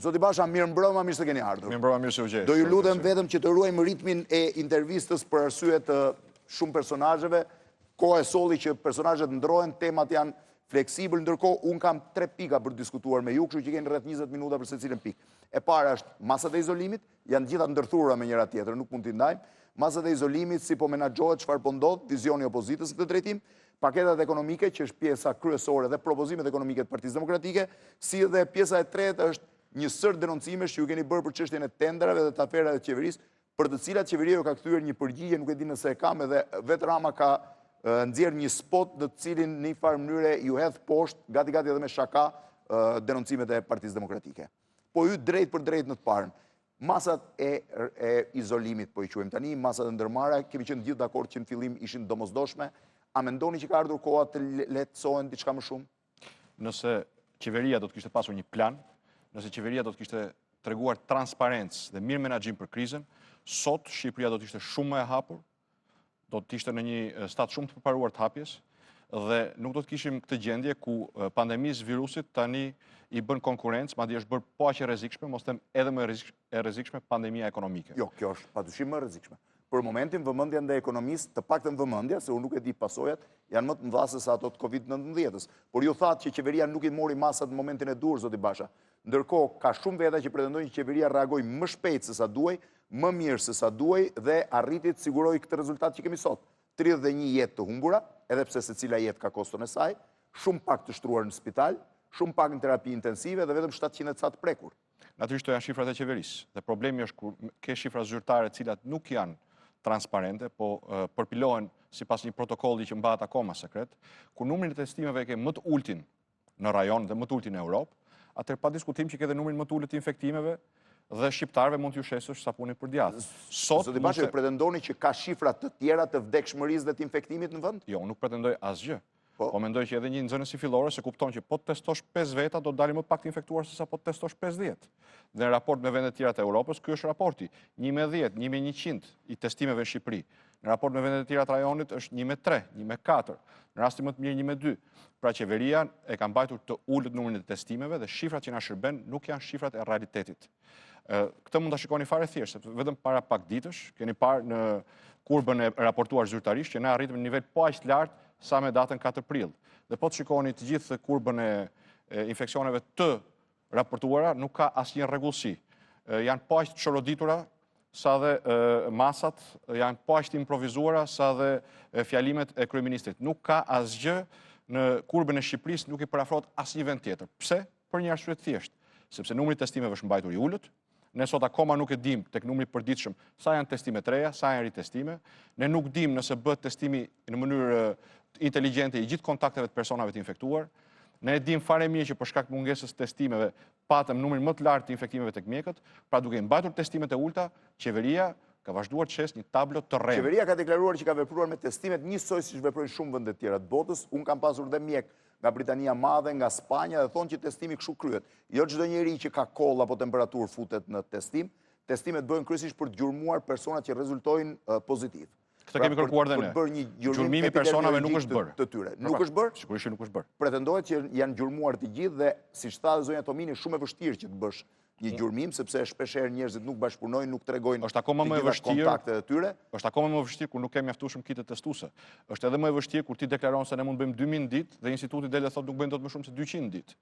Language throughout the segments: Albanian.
Zoti Basha, mirë mbrëma, mirë se keni ardhur. Mirë mbrëma, mirë se u gjej. Do ju lutem vetëm që të ruajmë ritmin e intervistës për arsye të shumë personazheve. Koha e solli që personazhet ndrohen, temat janë fleksibël, ndërkohë unë kam 3 pika për diskutuar me ju, kështu që keni rreth 20 minuta për secilin pikë. E para është masat e izolimit, janë gjitha ndërthurura me njëra tjetrën, nuk mund t'i ndajmë. Masat e izolimit, si po menaxhohet, çfarë po ndodh, vizioni i opozitës në këtë drejtim, paketat ekonomike, që është pjesa kryesore dhe propozimet ekonomike të Partisë Demokratike, si dhe pjesa e tretë është një sër denoncimesh që ju keni bërë për çështjen e tenderave dhe të aferave të qeverisë, për të cilat qeveria ju ka kthyer një përgjigje, nuk e di nëse e kam, edhe vetë Rama ka nxjerr një spot në të cilin në një farë mënyre ju hedh poshtë, gati edhe me shaka, denoncimet e Partisë Demokratike. Po ju drejt për drejt në të parën. Masat e izolimit, po i quajmë tani, masat e ndërmarra, kemi qenë gjithë dakord që në fillim ishin domosdoshme. A mendoni që ka ardhur koha të lehtësohen diçka më shumë? Nëse qeveria do të kishte pasur një plan, nëse qeveria do të kishte treguar transparencë dhe mirë menaxhim për krizën, sot Shqipëria do të ishte shumë më e hapur, do të ishte në një stat shumë të përparuar të hapjes, dhe nuk do të kishim këtë gjendje ku pandemisë virusit tani i bën konkurrencë, madje është bërë po aq e rrezikshme, mos them edhe më e rrezikshme pandemia ekonomike. Jo, kjo është padyshim më e rrezikshme. Për momentin vëmendja ndaj ekonomisë, të paktën vëmendja, se unë nuk e di pasojat, janë më të mëdha se sa ato të Covid-19-s. Por ju thatë që qeveria nuk i mori masat në momentin e dur, zoti Basha. Ndërkohë, ka shumë veta që pretendojnë që qeveria reagoi më shpejt se sa duhej, më mirë se sa duhej dhe arriti të sigurojë këtë rezultat që kemi sot. 31 jetë të humbura, edhe pse secila jetë ka koston e saj, shumë pak të shtruar në spital, shumë pak në terapi intensive dhe vetëm 700 ca të prekur. Natyrisht to janë shifrat e qeverisë. Dhe problemi është kur ke shifra zyrtare të cilat nuk janë transparente, po përpilohen sipas një protokolli që mbahet akoma sekret, kur numrin e testimeve ke më të ultin në rajon dhe më të ultin në Europë, atëherë pa diskutim që ke edhe numrin më të ulët të infektimeve dhe shqiptarëve mund t'ju shesësh sapuni për djathtë. Sot zoti Basha, pretendoni që ka shifra të tjera të vdekshmërisë dhe të infektimit në vend? Jo, unë nuk pretendoj asgjë. Po mendoj që edhe një nxënës fillore se kupton që po të testosh 5 veta do të dalin më pak të infektuar se sa po të testosh 50. Dhe në raport me vendet tjera të Europës, ky është raporti 1/10, 1/100 i testimeve në Shqipëri. Në raport me vendet tjera të rajonit është 1/3, 1/4, në rasti më të mirë 1/2. Pra qeveria e ka mbajtur të ulët numrin e testimeve dhe shifrat që na shërben nuk janë shifrat e realitetit. Këtë mund ta shikoni fare thjesht, sepse vetëm para pak ditësh keni parë në kurbën e raportuar zyrtarisht që ne arritëm në nivel po aq të lartë sa me datën 4 prill. Dhe po të shikoni të gjithë kurbën e infeksioneve të raportuara, nuk ka asnjë rregullsi. Janë po aq të çoroditura sa dhe masat, janë po aq të improvizuara sa dhe fjalimet e kryeministrit. Nuk ka asgjë në kurbën e Shqipërisë, nuk i parafrohet asnjë vend tjetër. Pse? Për një arsye të thjeshtë, sepse numri i testimeve është mbajtur i ulët. Ne sot akoma nuk e dim tek numri i përditshëm sa janë testime të reja, sa janë ritestime. Ne nuk dim nëse bëhet testimi në mënyrë inteligjente i gjithë kontakteve të personave të infektuar. Ne e dim fare mirë që për shkak të mungesës së testimeve patëm numrin më të lartë të infektimeve tek mjekët, pra duke mbajtur testimet e ulta, qeveria ka vazhduar të shes një tablo të rreme. Qeveria ka deklaruar që ka vepruar me testimet njësoj siç veprojnë shumë vende të tjera të botës. Unë kam pasur dhe mjek nga Britania Madhe, nga Spanja dhe thonë që testimi kështu kryhet. Jo çdo njeri që ka koll apo temperaturë futet në testim. Testimet bëhen kryesisht për të gjurmuar personat që rezultojnë pozitiv. Këtë kemi kërkuar dhe ne. Gjurmimi personave nuk është bërë. Nuk është bërë? Sigurisht nuk është bërë. Pretendohet që janë gjurmuar të gjithë dhe siç tha zonja Tomini, shumë e vështirë që të bësh një gjurmim, sepse shpeshherë njerëzit nuk bashkëpunojnë, nuk tregojnë kontaktet e tyre. Është akoma më e vështirë kur nuk kemi mjaftueshëm kite testuese. Është edhe më e vështirë kur ti deklaron se ne mund bëjmë 2000 ditë dhe instituti del dhe thotë nuk bëjnë dot më shumë se 200 ditë.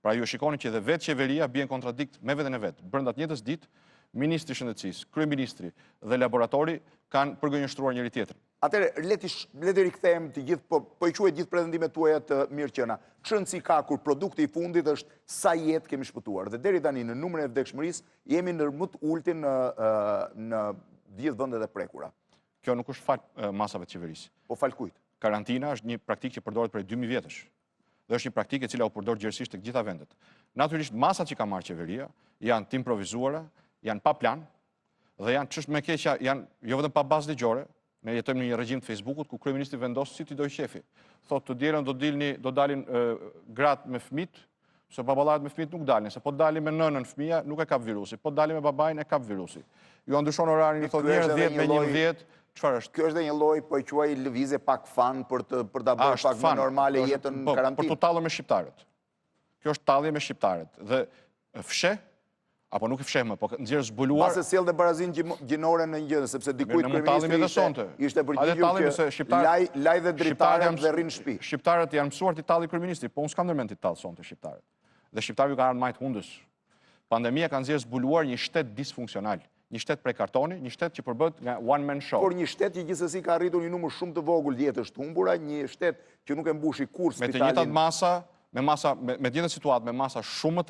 Pra ju shikoni që edhe vetë qeveria bie në kontradikt me veten e vet. Brenda të njëjtës ditë, ministri i shëndetësisë, kryeministri dhe laboratori kanë përgënjeshtruar njëri tjetrin. Atëherë le të rikthehemi të gjithë, po i quaj gjithë pretendimet tuaja të mirëqëna. Çrëndsi ka kur produkti i fundit është sa jetë kemi shpëtuar dhe deri tani në numrin e vdekshmërisë jemi në më të ultin në gjithë vendet e prekura. Kjo nuk është fal masave të qeverisë. Po fal kujt? Karantina është një praktikë që përdoret prej 2000 vjetësh. Dhe është një praktikë e cila u përdor gjerësisht tek gjitha vendet. Natyrisht masat që ka marrë qeveria janë të improvizuara, janë pa plan dhe janë çështë më keqja, janë jo vetëm pa bazë ligjore. Ne jetojmë në një regjim të Facebookut ku kryeministri vendos si ti do qefi. Thotë të dielën do dalin gratë me fëmijë, se baballarët me fëmijët nuk dalin, se po dalin me nënën fëmia nuk e kap virusi, po dalin me babain e kap virusi. Ju ndryshon orarin, i thotë njerëz 10 me 11, çfarë është? Kjo është dhe një lloj, po i quaj lëvizje pak fan për ta bërë pak më normale jetën në karantinë. Për të tallur me shqiptarët. Kjo është tallje me shqiptarët dhe fsheh apo nuk i fshehme, po nxjerr zbuluar. Pase sjell dhe barazin gjinore në gjë, sepse dikujt kryeministri ishte përgjigjur që laj dhe dritaret dhe rrin në shtëpi. Shqiptarët janë mësuar t'i talli kryeministri, po unë s'kam ndërmend t'i tall sonte shqiptarët. Dhe shqiptarët ju kanë ardhur majt hundës. Pandemia ka nxjerr zbuluar një shtet disfunksional, një shtet prej kartoni, një shtet që përbëhet nga one man show. Por një shtet që gjithsesi ka arritur një numër shumë të vogël jetësh të humbura, një shtet që nuk e mbushi kurrë spitalin. Me të njëjtat masa, me të njëjtën situatë, me masa shumë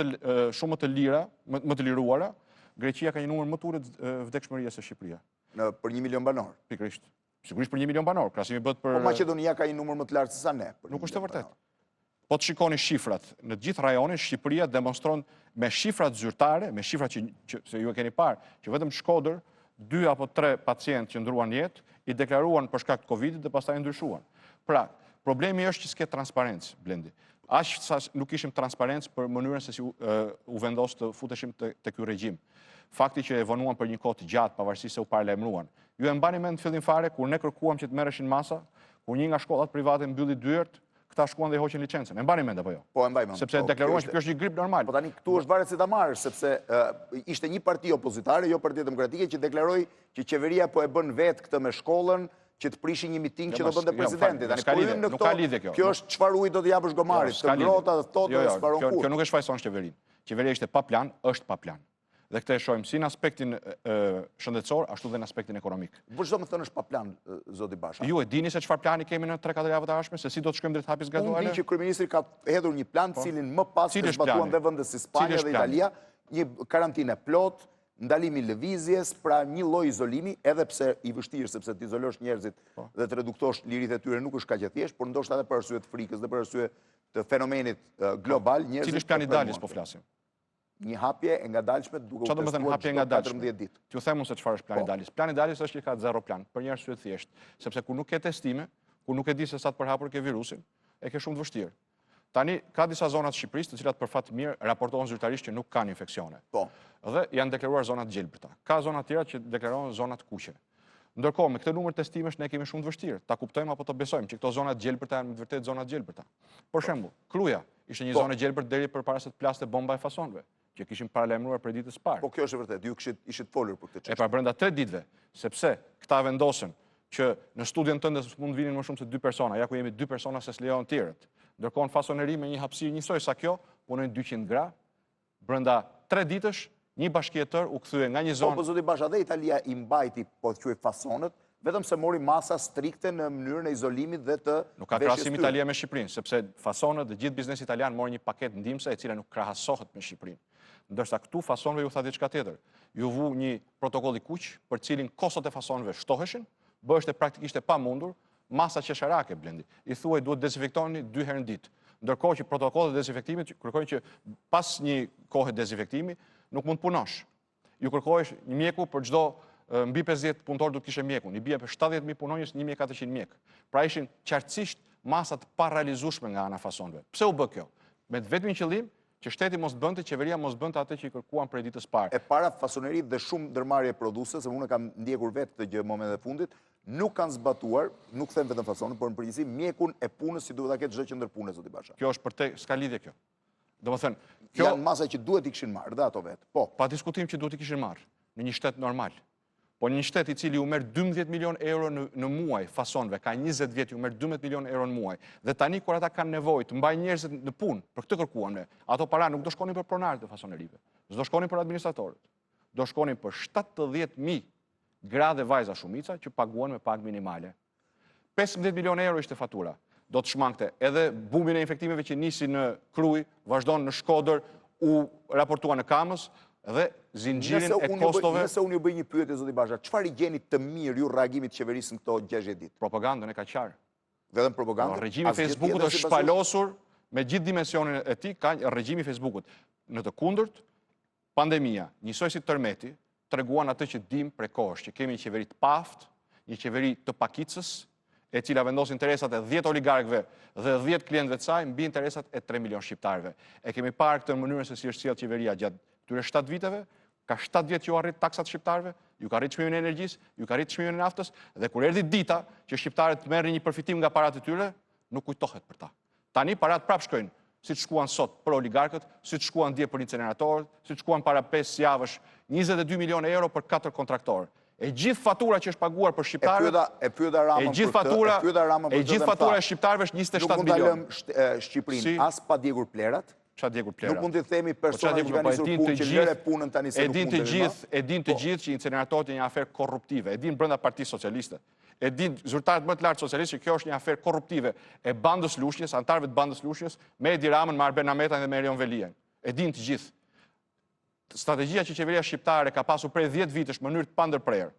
të lira, më të liruara, Greqia ka një numër më të ulët vdekshmërie se Shqipëria. Për 1 milion banor. Pikërisht. Sigurisht për 1 milion banor, krahasimi bëhet për. Po Maqedonia ka një numër më të lartë se sa ne. Nuk është e vërtetë. Po të shikoni shifrat, në gjithë rajonin Shqipëria demonstron me shifrat zyrtare, me shifrat që se ju e keni parë, që vetëm Shkodër 2 apo 3 pacientë që ndruan jetë i deklaruan për shkak të Covidit dhe pastaj ndryshuan. Pra, problemi është që s'ke transparencë, Blendi. Aq sa nuk ishim transparencë për mënyrën se si u vendos të futeshim te ky regjim. Fakti që e vonuan për një kohë të gjatë pavarësisht se u paralajmëruan. Ju e mbani mend në fillim fare kur ne kërkuam që të merreshin masa, kur një nga shkollat private mbylli dyert, këta shkuan dhe i hoqën licencën. E mbani mend apo jo? Po, e mbaj mend. Sepse deklaruan që kjo është një grip normal. Po tani këtu është varet si ta marrësh, sepse ishte një parti opozitare, jo Partia Demokratike, që deklaroi që qeveria po e bën vetë këtë me shkollën, që të prishin një miting që do bënte presidenti. Nuk ka lidhje kjo. Kjo është çfarë ujë do të japësh gomarit, të ngrota dhe thotë dhe s'paron kurrë. Kjo nuk e shfaqson qeverinë. Qeveria ishte pa plan, është pa plan. Dhe këtë e shohim si në aspektin shëndetësor, ashtu dhe në aspektin ekonomik. Po çdo më thënë është pa plan, zoti Basha. Ju e dini se çfarë plani kemi në 3-4 javët e ardhshme, se si do të shkojmë drejt hapjes graduale? Unë di që kryeministri ka hedhur një plan, cilin më pas e zbatuan dhe vendet si Spanja dhe Italia, një karantinë plot, ndalimi lëvizjes, pra një lloj izolimi, edhe pse i vështirë, sepse të izolosh njerëzit dhe të reduktosh liritë e tyre nuk është kaq e thjeshtë, por ndoshta edhe për arsye të frikës dhe për arsye të fenomenit global, njerëzit. Cili është plani i daljes po flasim? Një hapje e ngadalshme duke u testuar çdo 14 ditë. T'ju them se çfarë është plani i daljes. Plani i daljes është që ka zero plan, për një arsye të thjeshtë, sepse kur nuk ke testime, kur nuk e di se sa të përhapur ke virusin, e ke shumë të vështirë. Tani ka disa zona të Shqipërisë, të cilat për fat të mirë raportohen zyrtarisht që nuk kanë infeksione. Po. Dhe janë deklaruar zonat gjelbërta. Ka zona të tjera që deklarohen zonat kuqe. Ndërkohë, me këtë numër testimesh ne kemi shumë të vështirë. Ta kuptojmë apo të besojmë që këto zonat gjelbërta janë me vërtet zonat gjelbërta. Për shembull, Kruja ishte një zonë gjelbërt deri përpara se të plaste bomba e fasonëve, që kishim paralajmëruar për ditës së parë. Po kjo është e vërtetë, ju ishit folur për këtë çështje. E pra brenda 3 ditëve, sepse këta vendosën që në studion tënde mund vinin më shumë se 2 persona, ja ku jemi 2 persona se s'lejon tjerët. Ndërkohë në fasoneri me një hapësirë njësoj sa kjo, punojnë 200 gra, brenda 3 ditësh një bashkëjetër u kthye nga një zonë. Po zoti Basha, dhe Italia i mbajti, po të quaj fasonët, vetëm se mori masa strikte në mënyrën e izolimit dhe të nuk ka krahasim Italia me Shqipërinë, sepse fasonët dhe gjithë biznesi italian mori një paketë ndihmëse e cila nuk krahasohet me Shqipërinë. Ndërsa këtu fasonëve ju tha diçka tjetër. Ju vu një protokoll i kuq për cilin kostot e fasonëve shtoheshin, bëheshte praktikisht e pamundur, masa qesharake Blendi. I thuaj duhet dezinfektoni 2 herë në ditë. Ndërkohë që protokollet e dezinfektimit kërkojnë që pas një kohe dezinfektimi nuk mund punosh. Ju kërkohesh një mjeku për çdo mbi 50 punëtor do të kishe mjekun. I bie për 70.000 punonjës 1400 mjek. Pra ishin qartësisht masa të parealizueshme nga ana fasonëve. Pse u bë kjo? Me vetëm një qëllim që shteti mos bënte, qeveria mos bënte atë që i kërkuan prej ditës parë. E para fasonerit dhe shumë ndërmarrje produse, se unë kam ndjekur vetë këtë gjë momentet e fundit, nuk kanë zbatuar, nuk them vetëm fasonën, por në përgjithësi mjekun e punës si duhet ta ketë çdo qendër pune, zoti Basha. Kjo është për te, s'ka lidhje kjo. Domethënë, kjo janë masa që duhet i kishin marrë, dhe ato vetë. Po, pa diskutim që duhet i kishin marrë në një shtet normal. Po një shtet i cili u merr 12 milion euro në muaj fasonëve, ka 20 vjet u merr 12 milion euro në muaj. Dhe tani kur ata kanë nevojë të mbajnë njerëzit në punë, për këtë kërkuan ne. Ato para nuk do shkonin për pronarët e fasonerive. Do shkonin për administratorët. Do shkonin për 70.000 gra dhe vajza shumica që paguan me pagë minimale. 15 milion euro ishte fatura. Do të shmangte edhe bumbin e infektimeve që nisi në Kruj, vazhdon në Shkodër, u raportua në Kamës dhe zinxhirin e kostove. Nëse unë ju bëj një pyetje zoti Basha, çfarë i gjeni të mirë ju reagimit të qeverisë në këto 60 ditë? Propagandën e ka qarë. Vetëm propagandën? Regjimi i Facebookut është shpalosur me gjithë dimensionin e tij, ka regjimi i Facebookut. Në të kundërt, pandemia, njësoj si tërmeti, treguan atë që dim prej kohësh, që kemi një qeveri të paftë, një qeveri të pakicës, e cila vendos interesat e 10 oligarkëve dhe 10 klientëve të saj mbi interesat e 3 milion shqiptarëve. E kemi parë këtë në mënyrën se si është sjellë qeveria gjatë këtyre 7 viteve, ka 7 vjet që u arrit taksat shqiptarëve, ju ka arrit çmimin e energjisë, ju ka arrit çmimin e naftës, dhe kur erdhi dita që shqiptarët merrin një përfitim nga paratë e tyre, nuk kujtohet për ta. Tani parat prap shkojnë si të shkuan sot për oligarkët, si të shkuan dje për incineratorët, si të shkuan para 5 javësh 22 milion euro për 4 kontraktorë. E gjithë fatura që është paguar për shqiptarët, e gjithë fatura e shqiptarëve është 27 milion. Nuk mund të lëm Shqipërinë as pa djegur plerat. Nuk mund të themi personat që kanë nisur punë që lëre punën tani se nuk mund të lëmë. E din të gjithë që incineratorët janë një aferë korruptive. E din brenda Partisë Socialiste. E din zyrtarët më të lartë socialistë që kjo është një aferë korruptive e bandës Lushnjës, antarëve të bandës Lushnjës, me Edi Ramën, me Arben Ametan dhe me Erion Veliajn. E din të gjithë. Strategjia që qeveria shqiptare ka pasur prej 10 vitesh në mënyrë të pandërprerë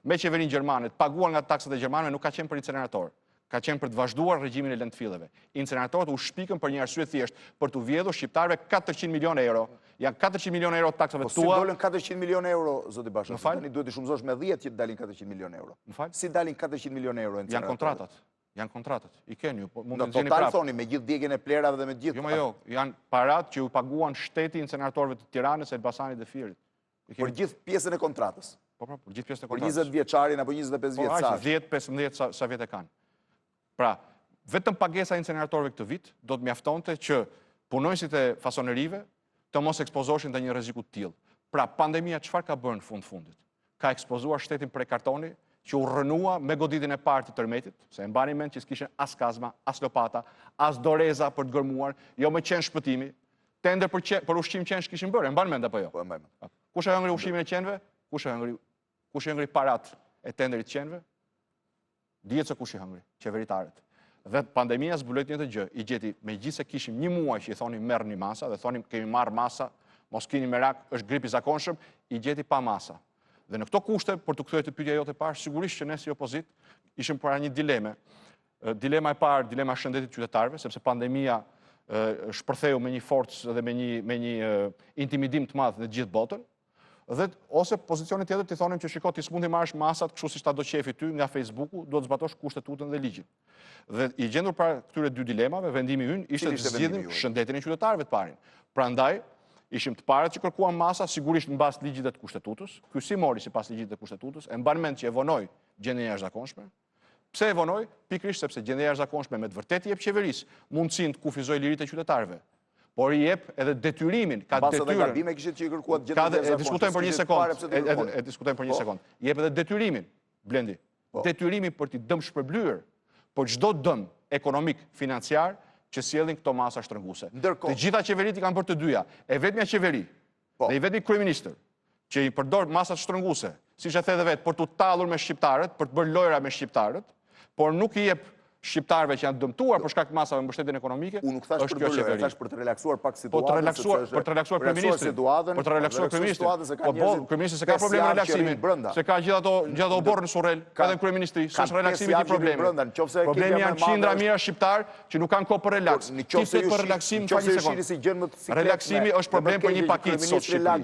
me qeverinë gjermane, të paguar nga taksat e gjermanëve, nuk ka qenë për incinerator. Ka qenë për të vazhduar regjimin e lëndëfilleve. Incineratorët u shpikën për një arsye thjesht për të vjedhur shqiptarëve 400 milion euro. Janë 400 milion euro taksave tua. Po si dolën 400 milion euro, zoti Basha? Tani duhet të shumëzosh me 10 që dalin 400 milion euro. Si dalin 400 milion euro incineratorët? Janë kontratat. Janë kontratat. I keni ju, mund të nxjeni prapë. Në total thoni me gjithë djegjen e plerave dhe me gjithë. Jo, janë parat që u paguan shteti incineratorëve të Tiranës, Elbasanit dhe Firit. Për gjithë pjesën e kontratës. Po, për gjithë pjesën e kontratës. Për 20 vjeçarin apo 25 vjeçar. 10-15 sa vjet e kanë. Pra, vetëm pagesa e incineratorëve këtë vit do të mjaftonte që punonësit e fasonerive të mos ekspozoshin te një rreziku të tillë. Pra, pandemia çfarë ka bërë në fundit? Ka ekspozuar shtetin prej kartoni që u rrënua me goditjen e parë të tërmetit, se e mbani mend që s'kishin as kazma, as lopata, as doreza për të gërmuar, jo me qenë shpëtimi. Tender për ushqim qenë kishin bërë, e mbani mend apo jo? Po, e mbani mend. Kush e hëngri ushqimin e qenëve? Kush e hëngri parat e tenderit të qenëve? Dihet se kush i hëngri, qeveritarët. Dhe pandemia zbuloi një të gjë, i gjeti megjithëse kishim një muaj që i thonim merrni masa dhe thonim kemi marr masa, mos keni merak, është grip i zakonshëm, i gjeti pa masa. Dhe në këto kushte, për të kthyer të pyetja jote parë, sigurisht që ne si opozit ishim para një dileme. Dilema e parë, dilema e shëndetit qytetarëve, sepse pandemia shpërtheu me një forcë dhe me një intimidim të madh në gjithë botën. Dhe ose pozicioni tjetër ti thonim që shiko ti s'mund të marrësh masat kështu siç ta do qefi ty nga Facebooku, duhet të zbatosh kushtetutën dhe ligjin. Dhe i gjendur para këtyre dy dilemave, vendimi ynë ishte të zgjidhim shëndetin e qytetarëve të parin. Prandaj ishim të parët që kërkuam masa, sigurisht në bazë ligjit dhe të kushtetutës. Ky si mori sipas ligjit dhe kushtetutës, e mban mend që e vonoi gjendjen e jashtëzakonshme. Pse e vonoi? Pikërisht sepse gjendja e jashtëzakonshme me të vërtetë i jep qeverisë mundësinë të kufizojë liritë e qytetarëve. Por i jep edhe detyrimin, ka detyrën. Mbas gabime kishit që i kërkuat gjendjen e jashtëzakonshme. Diskutojmë për një sekond. I jep edhe detyrimin, Blendi. Detyrimin për t'i dëm shpërblyer, por çdo dëm ekonomik, financiar që sjellin këto masa shtrënguese. Të gjitha qeveritë kanë bërë të dyja. E vetmja qeveri dhe i vetmi kryeministër që i përdor masat shtrënguese, siç e the edhe vet, për t'u tallur me shqiptarët, për të bërë lojra me shqiptarët, por nuk i jep shqiptarëve që janë dëmtuar për shkak të masave mbështetjen ekonomike. Unë nuk thash për lojra, thash për të relaksuar pak situatën. Për të relaksuar kryeministrin. Për të relaksuar kryeministrin. Po kryeministri se ka problem me relaksimin. Se ka gjithë ato borë në Surrel, ka edhe kryeministri, s'është relaksimi i problemit. Problemi janë qindra mijëra shqiptar që nuk kanë kohë për relaks. Ti flet për relaksim pa një sekond. Relaksimi është problem për një pakicë sot Shqipëri.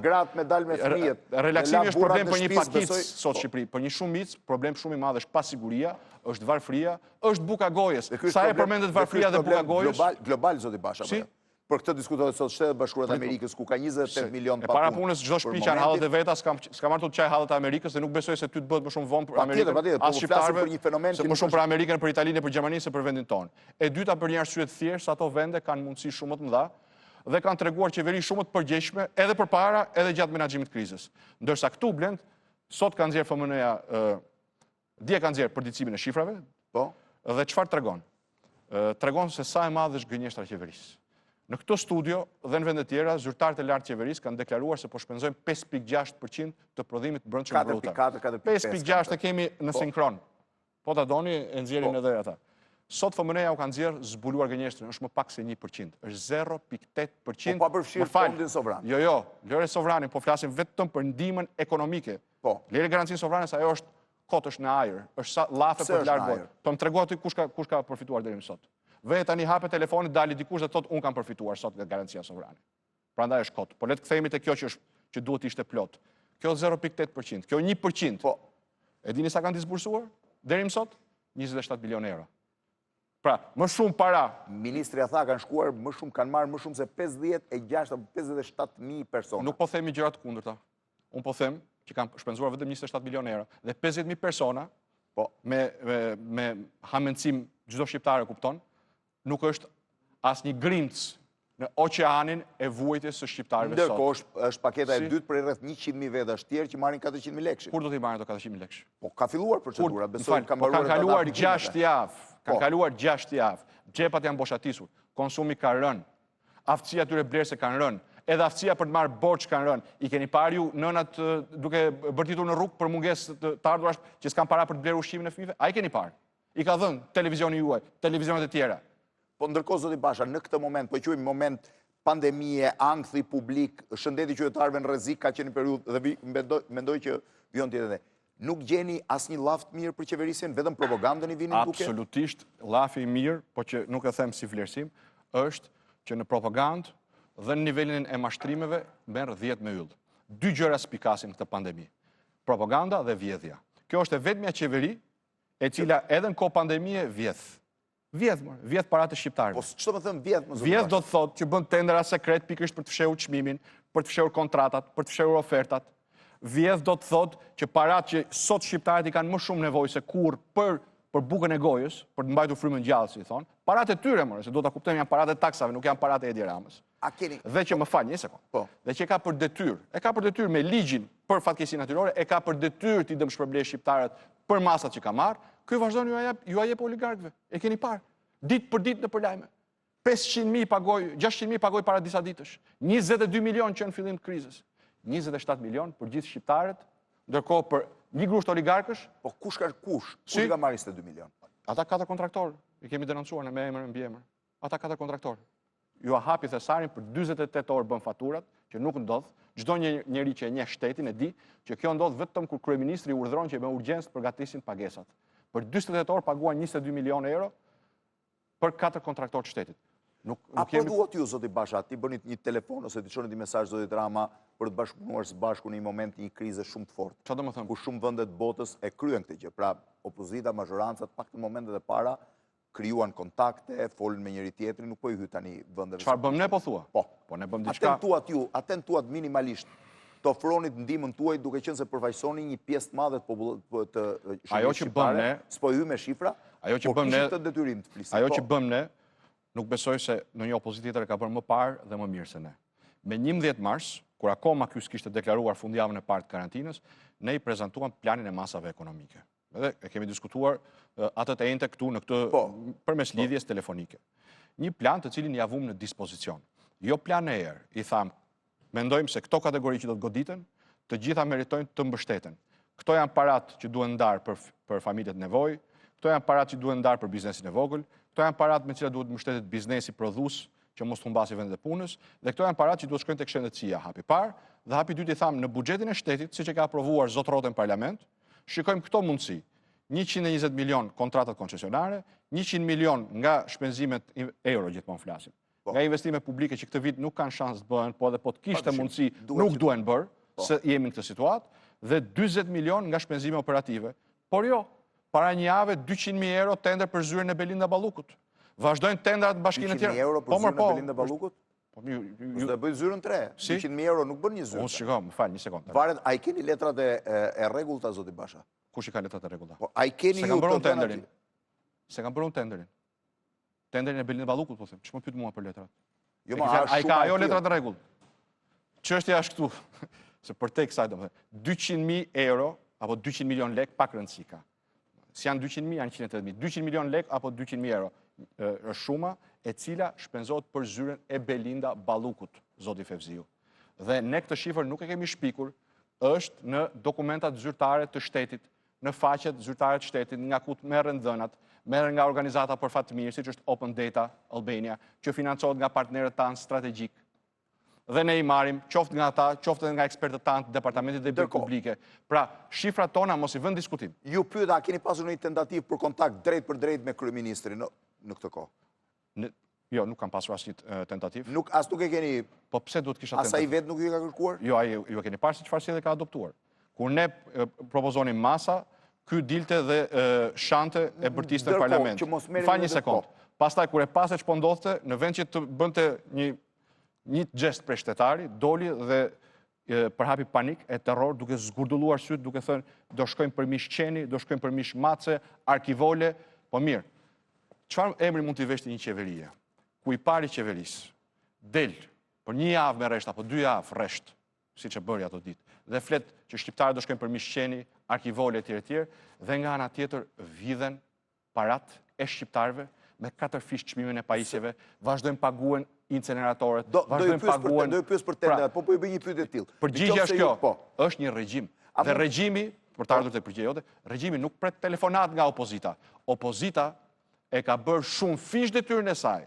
Relaksimi është problem për një pakicë sot Shqipëri. Për një shumicë, problem shumë i madh është pasiguria, është varfëria, është buka gojës. Sa e përmendet varfëria dhe buka gojës? Global, zoti Basha. Për këtë diskutohet sot Shtetet Bashkuara të Amerikës, ku ka 28 milion pa punë. Para punës, çdo shtëpi që hallet e veta, s'ka marrë të çaj hallet e Amerikës dhe nuk besoj se ty të bëhet më shumë vonë për Amerikën, as shqiptarëve, se më shumë për Amerikën, për Italinë, për Gjermaninë se për vendin tonë. E dyta për një arsye të thjeshtë, ato vende kanë mundësi shumë të mëdha dhe kanë treguar qeveri shumë të përgjegjshme edhe përpara edhe gjatë menaxhimit të krizës. Ndërsa këtu Blend, sot ka nxjerr FMN-ja, dje ka nxjerr përditësimin e shifrave. Po. Dhe çfarë tregon? Tregon se sa e madhe është gënjeshtra e qeverisë. Në këtë studio dhe në vende tjera, zyrtarët e lartë qeverisë kanë deklaruar se po shpenzojmë 5.6% të prodhimit të brendshëm brutar. 5.6 e kemi në sinkron. Po ta doni, e nxjerrin edhe ata. Sot FMN-ja u ka nxjerr zbuluar gënjeshtrin, është më pak se 1%, është 0.8%. Po pa përfshirë fondin sovran. Jo, lëre sovranin, po flasim vetëm për ndihmën ekonomike. Po. Lëre garancinë sovrane, sa ajo është kotësh në ajër, është llafe për të larë bërë. Po më treguat ty kush ka përfituar deri më sot. Vetë tani hape telefonit, dali dikush dhe thotë unë kam përfituar sot nga garancia sovrane. Prandaj është kot. Po le të kthehemi te kjo që duhet ishte plot. Kjo 0.8%, kjo 1%. Po. E dini sa kanë disbursuar deri më sot? 27 milion euro. Pra, më shumë para. Ministri tha kanë shkuar më shumë, kanë marrë më shumë se 57.000 persona. Nuk po themi gjëra të kundërta. Unë po them që kanë shpenzuar vetëm 27 milion euro dhe 50.000 persona, po me hamendësim çdo shqiptar e kupton, nuk është as një grimc në oqeanin e vuajtjes së shqiptarëve sot. Ndërkohë është paketa e dytë për rreth 100.000 veta tjerë që marrin 400.000 lekë. Kur do t'i marrin ato 400.000 lekë? Po ka filluar procedura, besoj Kanë kaluar 6 javë. Kanë kaluar 6 javë. Xhepat janë boshatisur. Konsumi ka rënë. Aftësia tyre blerëse kanë rënë. Edhe aftësia për të marrë borxh kanë rënë. I keni parë ju nënat duke bërtitur në rrugë për mungesë të ardhurash që s'kan para për të blerë ushqimin e fëmijëve? Ai keni parë. I ka dhënë televizioni juaj, televizionet e tjera. Po ndërkohë zoti Basha, në këtë moment, po quajmë moment pandemie, ankthi publik, shëndeti qytetarëve në rrezik ka qenë periudhë dhe mendoj që vjen tjetër. Nuk gjeni asnjë llaf të mirë për qeverisjen, vetëm propagandën i vinin duke? Absolutisht, llafi i mirë, po që nuk e them si vlerësim, është që në propagandë dhe në nivelin e mashtrimeve merr 10 me yll. Dy gjëra spikasin këtë pandemi. Propaganda dhe vjedhja. Kjo është e vetmja qeveri e cila edhe në kohë pandemie vjedh. Vjedh paratë shqiptarëve. Po ç'do të thënë vjedh më zot? Vjedh do të thotë që bën tendera sekret pikërisht për të fshehur çmimin, për të fshehur kontratat, për të fshehur ofertat. Vjedh do të thotë që paratë që sot shqiptarët i kanë më shumë nevojë se kurrë për bukën e gojës, për të mbajtur frymën gjallë, si thonë. Paratë e tyre, se do ta kuptojmë, janë paratë e taksave, nuk janë paratë e Edi Ramës. Dhe që më fal, një sekond. Dhe që ka për detyrë me ligjin për fatkeqësi natyrore, e ka për detyrë t'i dëmshpërblej shqiptarët për masat që ka marrë. Ky vazhdon ju a jep oligarkëve. E keni parë. Ditë për ditë në përlajme. 500.000 pagoj, 600.000 pagoj para disa ditësh. 22 milion që në fillim të krizës. 27 milion për gjithë shqiptarët, ndërkohë për një grusht oligarkësh. Po kush ka marrë 22 milion? Ata 4 kontraktorë. I kemi denoncuar me emër mbi emër. Ata 4 kontraktorë. Ju a hapi thesarin për 48 orë bën faturat, që nuk ndodh. Çdo njeri që e njeh shtetin e di që kjo ndodh vetëm kur kryeministri urdhëron që me urgjencë të përgatisin pagesat. Për 48 orë paguan 22 milionë euro për 4 kontraktorë të shtetit. Apo duhet ju, zoti Basha, ti bëni një telefon ose ti çoni një mesazh zotit Rama për të bashkëpunuar së bashku në një moment një krize shumë të fortë. Çfarë do të them? Ku shumë vende të botës e kryen këtë gjë. Pra, opozita, majorancat, pak të momentet e para krijuan kontakte, folën me njëri tjetrin, nuk po i hy tani vendeve. Çfarë bëm ne po thua? Po ne bëm diçka. Atentuat minimalisht të ofronit ndihmën tuaj duke qenë se përfaqësoni një pjesë të madhe të ajo që bëm ne, s'po hy me shifra, ajo që bëm ne, të detyrim të flisim. Ajo që bëm ne, nuk besoj se në një opozitë tjetër ka bërë më parë dhe më mirë se ne. Me 11 mars, kur akoma ky s'kishte deklaruar fundjavën e parë të karantinës, ne i prezantuam planin e masave ekonomike. Edhe e kemi diskutuar atë të ente këtu në këtë përmes lidhjes telefonike. Një plan të cilin ja vum në dispozicion. Jo plan e erë, i tham, mendojmë se këto kategori që do të goditen, të gjitha meritojnë të mbështeten. Këto janë parat që duhen ndarë për familjet nevojë, këto janë parat që duhen ndarë për biznesin e vogël, këto janë parat me cilat duhet mbështetet biznesi prodhues që mos humbasi vendet e punës, dhe këto janë parat që duhet shkojnë tek shëndetësia, hapi parë, dhe hapi dytë i tham në buxhetin e shtetit, siç e ka aprovuar zot Rote në parlament, shikojmë këto mundësi. 120 milion kontratat koncesionare, 100 milion nga shpenzimet euro gjithmonë flasim. Nga investime publike që këtë vit nuk kanë shans të bëhen, po edhe po të kishte mundësi nuk duhen bërë, se jemi në këtë situatë, dhe 40 milion nga shpenzime operative. Por jo, para një jave 200.000 euro tender për zyrën e Belinda Ballukut. Vazhdojnë tendrat në bashkinë e tjera. 200.000 euro për zyrën e Belinda Ballukut? Ju dhe bëjë zyrën 3. 200.000 euro nuk bën një zyrë. Unë shikoj, më fal, një sekond. Varet, a i keni letrat e rregullta, zoti Basha? Kush i ka letrat e rregullta? Po, a i keni ju të tenderin? Se kam bërë unë tenderin. Tenderin e Belinda Ballukut, po them. Ç'më pyet mua për letrat? Jo, ma a i ka ajo letrat e rregull. Çështja është këtu. Se për te kësaj domethënë, 200.000 euro apo 200 milion lek pak rëndësi ka. Si janë 200.000, janë 180.000. 200 milion lek apo 200.000 euro është shuma e cila shpenzohet për zyrën e Belinda Ballukut, zoti Fevziu. Dhe ne këtë shifër nuk e kemi shpikur, është në dokumentat zyrtare të shtetit, në faqet zyrtare të shtetit, nga ku merren dhënat, merren nga organizata për fat të mirë, siç është Open Data Albania, që financohet nga partnerët tanë strategjik. Dhe ne i marrim, qoftë nga ata, qoftë edhe nga ekspertët tanë të departamentit dhe byrë publike. Pra, shifrat tona mos i vën diskutim. Ju pyeta, keni pasur një tentativë për kontakt drejt për drejt me kryeministrin në këtë kohë? Jo, nuk kam pasur asnjë tentativë. As nuk e keni... Po pse duhet kisha tentativë? Asa i vetë nuk ju ka kërkuar? Jo, ju e keni parë se çfarë sjellje ka adoptuar. Kur ne propozonim masa, ky dilte dhe shante e bërtiste në parlament. Fal një sekond. Pastaj kur e pasë ç'po ndodhte, në vend që të bënte një gest prej shtetari, doli dhe përhapi panik e terror, duke zgurdulluar syt, duke thënë do shkojmë për mish qeni, do shkojmë për mish mace, arkivole, po mirë. Çfarë emri mund t'i veshte një qeverie, ku i pari qeverisë del për 1 javë me rresht, apo 2 javë rresht, si që bëri ato ditë, dhe flet që shqiptarët do shkojnë për mishqeni, arkivole etj, dhe nga ana tjetër vidhen parat e shqiptarëve me 4 fish çmimin e pajisjeve, vazhdojnë paguen inceneratoret, vazhdojnë paguen... Do ju pyes për tenda, po ju bëj një pyetje të tillë. Përgjigjja është kjo, është një regjim. Dhe regjimi, për të ardhur te përgjigjja jote, regjimi nuk pret telefonat nga opozita. Opozita e ka bërë shumë fish detyrën e saj,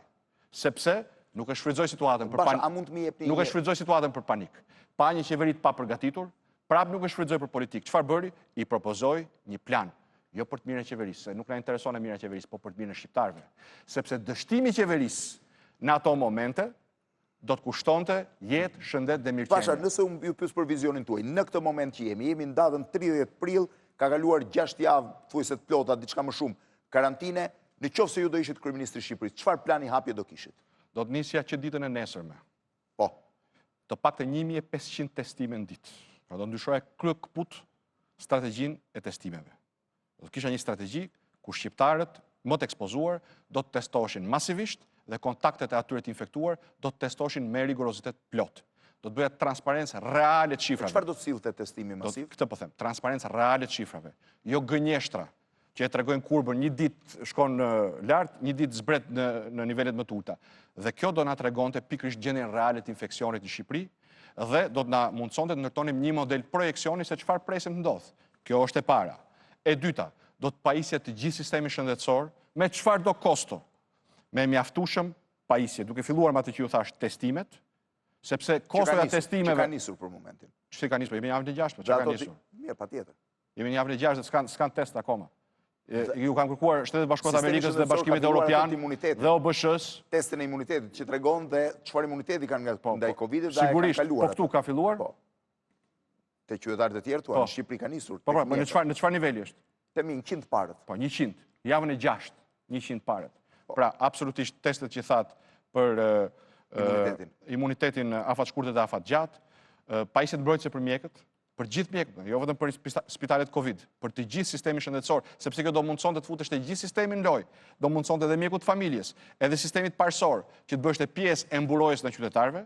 sepse nuk e shfrytëzoi situatën për panik. Nuk e shfrytëzoi situatën për panik. Pa një qeveri të papërgatitur, prap nuk e shfrytëzoi për politik. Çfarë bëri? I propozoi një plan. Jo për të mirën e qeverisë, se nuk na intereson e mira e qeverisë, po për të mirën e shqiptarëve. Sepse dështimi i qeverisë në ato momente do të kushtonte jetë, shëndet dhe mirëqenie. Pasha, nëse ju pyes për vizionin tuaj, në këtë moment që jemi në datën 30 prill, ka kaluar 6 javë, thuajse të plota, diçka më shumë, karantine, në qoftë se ju do ishit kryeministri i Shqipërisë, çfarë plani hapje do kishit? Do të nisja që ditën e nesërme. Po. Të paktën 1500 testime në ditë. Pra do ndryshoja kryekput strategjinë e testimeve. Do të kisha një strategji ku shqiptarët më të ekspozuar do të testoheshin masivisht dhe kontaktet e atyre të infektuar do të testoheshin me rigorozitet plot. Do të bëhet transparencë reale të shifrave. Çfarë do të sillte testimi masiv? Këtë po them, transparencë reale të shifrave. Jo gënjeshtra që e tregojnë kurbën, një ditë shkon lart, një ditë zbret në nivelet më të ulta. Dhe kjo do na tregonte pikërisht gjendjen reale të infeksionit në Shqipëri dhe do të na mundsonte të ndërtonim një model projeksioni se çfarë presim të ndodh. Kjo është e para. E dyta, do të pajisje të gjithë sistemi shëndetësor me çfarë do kosto. Me mjaftueshëm pajisje, duke filluar me atë që ju thash testimet, sepse kostoja e testimeve që ka nisur për momentin. Ç'e ka nisur? Jemi në javën e 6, ç'ka nisur? Mirë, patjetër. Jemi në javën e 6 dhe s'kan test akoma. Ju kanë kërkuar Shtetet Bashkuara të Amerikës dhe Bashkimit Evropian dhe OBSH-s testin e imunitetit që tregon dhe çfarë imuniteti kanë ndaj Covidit dhe sigurisht, po këtu ka filluar. Te qytetarët e tjerë tuaj në Shqipëri ka nisur. Po, në çfarë niveli është? Temi 100 parët. Po, 100. Javën e 6, 100 parët. Pra, absolutisht testet që thatë për imunitetin afat shkurtë dhe afat gjatë, pajisjet mbrojtëse për mjekët, për gjithë mjekët, jo vetëm për spitalet Covid, për të gjithë sistemi shëndetësor, sepse kjo do mundsonte të futesh te gjithë sistemi në lojë, do mundsonte edhe mjekut familjes, edhe sistemit parësor, që të bëheshte pjesë e mburojës në qytetarëve,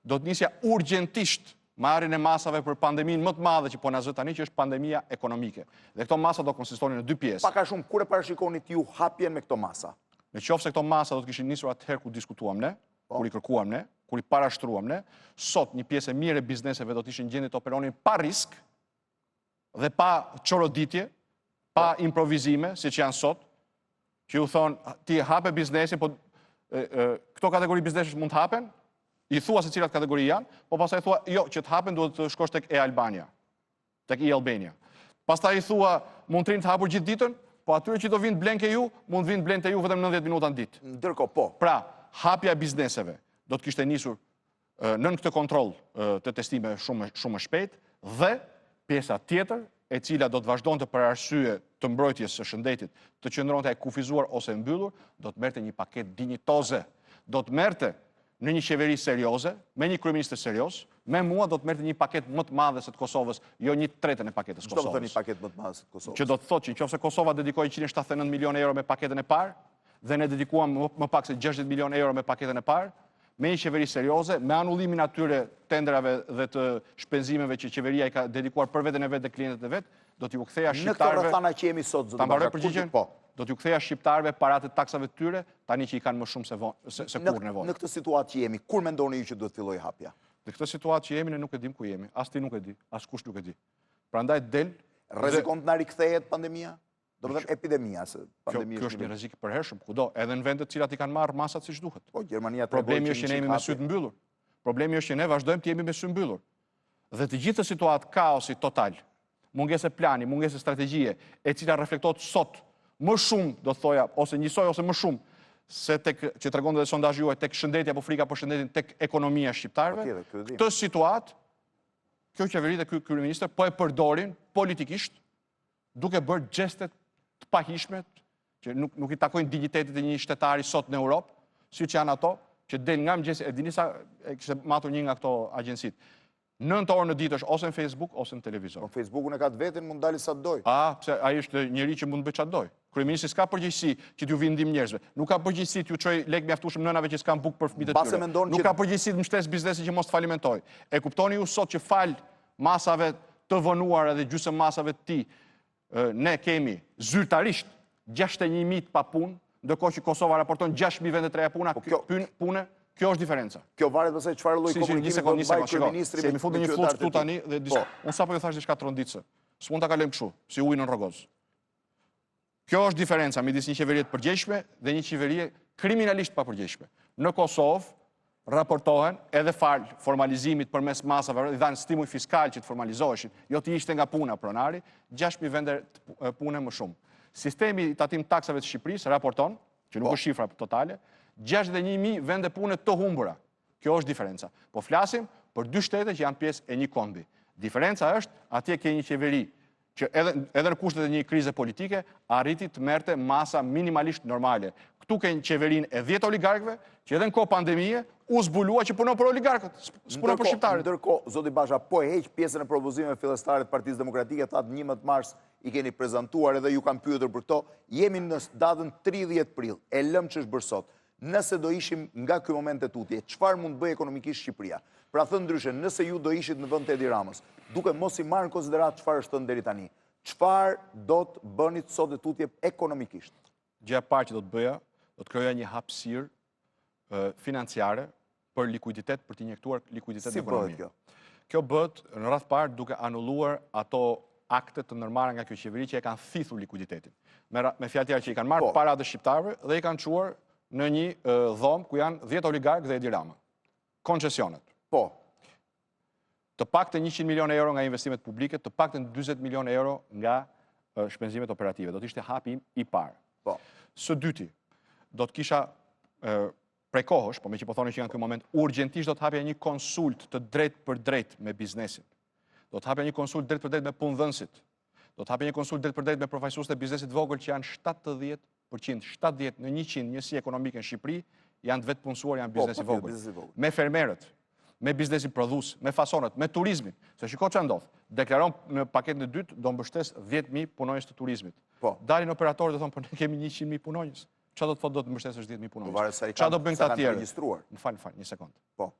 do të nisja urgjentisht marrjen e masave për pandeminë më të madhe që po na zë tani, që është pandemia ekonomike. Dhe këto masa do konsistonin në 2 pjesë. Pak a shumë, kur e parashikonit ju hapjen me këto masa? Në qoftë se këto masa do të kishin nisur atëherë kur diskutuam ne, kur i kërkuam ne, kur i parashtruam ne, sot një pjesë e mirë e bizneseve do të ishin gjendje të operonin pa risk dhe pa çoroditje, pa improvizime, siç janë sot, që ju thonë ti hape biznesin, po këto kategori biznesesh mund të hapen, i thua se cilat kategori janë, po pastaj thua jo, që të hapen duhet të shkosh tek e-Albania, tek e-Albania. Pastaj i thua mund të rinë të hapur gjithë ditën, po atyre që do vinë blenke ju, mund vinë blenke ju vetëm 90 minuta në ditë. Ndërkohë, po. Pra, hapja e bizneseve do të kishte nisur nën këtë kontroll të testimeve shumë më shpejt dhe pjesa tjetër, e cila do të vazhdonte për arsye të mbrojtjes së shëndetit, të qëndronte e kufizuar ose mbyllur, do të merrte një paketë dinjitoze. Do të merrte në një qeveri serioze, me një kryeministër serioz, me mua do të merrte një paketë më të madhe se të Kosovës, jo 1/3 e paketës Kosovës. Çfarë do të thënë një paketë më të madhe se të Kosovës? Që do të thotë që nëse Kosova dedikoi 179 milionë euro me paketën e parë dhe ne dedikuam më pak se 60 milionë euro me paketën e parë, me një qeveri serioze, me anullimin atyre tenderave dhe të shpenzimeve që qeveria i ka dedikuar për veten e vet dhe klientët e vet, do t'ju ktheja shqiptarëve. Në këto rrethana që jemi sot, ta mbaroj përgjigjen? Po. Do t'ju ktheja shqiptarëve paratë të taksave të tyre, tani që i kanë më shumë se kur nevojë. Në këtë situatë që jemi, kur mendoni ju që duhet fillojë hapja? Në këtë situatë që jemi, ne nuk e dim ku jemi. As ti nuk e di, as kush nuk e di. Prandaj del. Rrezikon të na rikthehet pandemia? Do të thënë epidemia, se pandemia kjo është një rrezik i përhershëm kudo, edhe në vendet cilat i kanë marrë masat siç duhet. Po, Gjermania problemi është që ne jemi me sy të mbyllur. Problemi është që ne vazhdojmë të jemi me sy mbyllur. Dhe të gjithë situatë kaosi total, mungesë plani, mungesë strategjie, e cila reflektohet sot më shumë, do të thoja, ose njësoj ose më shumë se tek që tregon edhe sondazhi juaj tek shëndetja apo frika për shëndetin tek ekonomia shqiptarëve. Këtë situatë, kjo qeveri dhe ky kryeministër po e përdorin politikisht duke bërë gjestet të pahishme që nuk i takojnë dignitetit e një shtetari sot në Europë, siç janë ato që del nga mëngjesi, e dini sa e kishte matur një nga këto agjensit. 9 orë në ditë është ose në Facebook ose në televizor. Po Facebookun e ka të veten, mund dalë sa doj. Pse ai është njëri që mund të bëjë çfarë doj. Kryeministri s'ka përgjegjësi që t'ju vinë ndihmë njerëzve. Nuk ka përgjegjësi t'ju çoj lek mjaftueshëm nënave që s'kan bukë për fëmijët e tyre. Nuk ka përgjegjësi të mbështes biznesin që mos të falimentojë. E kuptoni ju sot që fal masave të vonuara dhe gjysmë masave të tij, ne kemi zyrtarisht 61.000 pa punë, ndërkohë që Kosova raporton 6.000 vende të reja pune. Kjo është diferenca. Kjo varet pëse çfarë lloj komunikimi do të bëjë kryeministri me mi fundi një fluks këtu tani dhe unë sapo ju thash diçka tronditse. S'mund ta kalojmë kështu, si ujin në rrogoz. Kjo është diferenca midis një qeverie të përgjegjshme dhe një qeverie kriminalisht pa përgjegjshme. Në Kosovë raportohen edhe fal formalizimit përmes masave, i dhanë stimuj fiskal që të formalizoheshin, jo të ishte nga puna pronari, 6.000 vende pune më shumë. Sistemi i tatim taksave të Shqipërisë raporton, që nuk është shifra totale, 61.000 vende pune të humbura. Kjo është diferenca. Po flasim për 2 shtete që janë pjesë e një kombi. Diferenca është atje ke një qeveri që edhe në kushtet e një krize politike arriti të merrte masa minimalisht normale. Këtu ke një qeverinë e 10 oligarkëve që edhe në kohë pandemie u zbulua që punon për oligarkët, s'punon për shqiptarët. Ndërkohë, zoti Basha, po e heq pjesën e propozimeve fillestare të Partisë Demokratike, thatë 11 mars i keni prezantuar edhe ju kam pyetur për to. Jemi në datën 30 prill, e lëm që është bërë sot. Nëse do ishim nga ky moment e tutje, çfarë mund bëj ekonomikisht Shqipëria? Pra thënë ndryshe, nëse ju do ishit në vend të Edi Ramës, duke mos i marrë në konsiderat çfarë është thënë deri tani, çfarë do të bënit sot e tutje ekonomikisht? Gjëja e parë që do të bëja, do të krijoja një hapësirë financiare për likuiditet, për të injektuar likuiditet në ekonomi. Si bëhet kjo? Kjo bëhet në radh parë duke anulluar ato akte të ndërmarra nga kjo qeveri që e kanë thithur likuiditetin. Me fjalë tjera që i kanë marrë para të shqiptarëve dhe i kanë çuar në një dhomë ku janë 10 oligarkë dhe Edi Rama. Koncesionet. Po. Të paktën 100 milionë euro nga investimet publike, të paktën 40 milionë euro nga shpenzimet operative. Do të ishte hapi i parë. Po. Së dyti, do të kisha prej kohësh, po me që po thoni që janë në ky moment, urgjentisht do të hapja një konsult të drejt për drejt me biznesin. Do të hapja një konsult drejt për drejt me punëdhënësit. Do të hapja një konsult drejt për drejt me përfaqësuesit e biznesit vogël që janë 70% në 100 njësi ekonomike në Shqipëri janë të vetë punësuar, janë biznesi vogël. Me fermerët, me biznesin prodhues, me fasonët, me turizmin. Se shiko çfarë ndodh. Deklaron në paketën e dytë do mbështes 10.000 punonjës të turizmit. Dalin operatorët dhe thonë, po ne kemi 100.000 punonjës. Çfarë do të thotë do të mbështesësh 10.000 punonjës? Çfarë do bëjnë këta të tjerë? Më fal, një sekond. Po.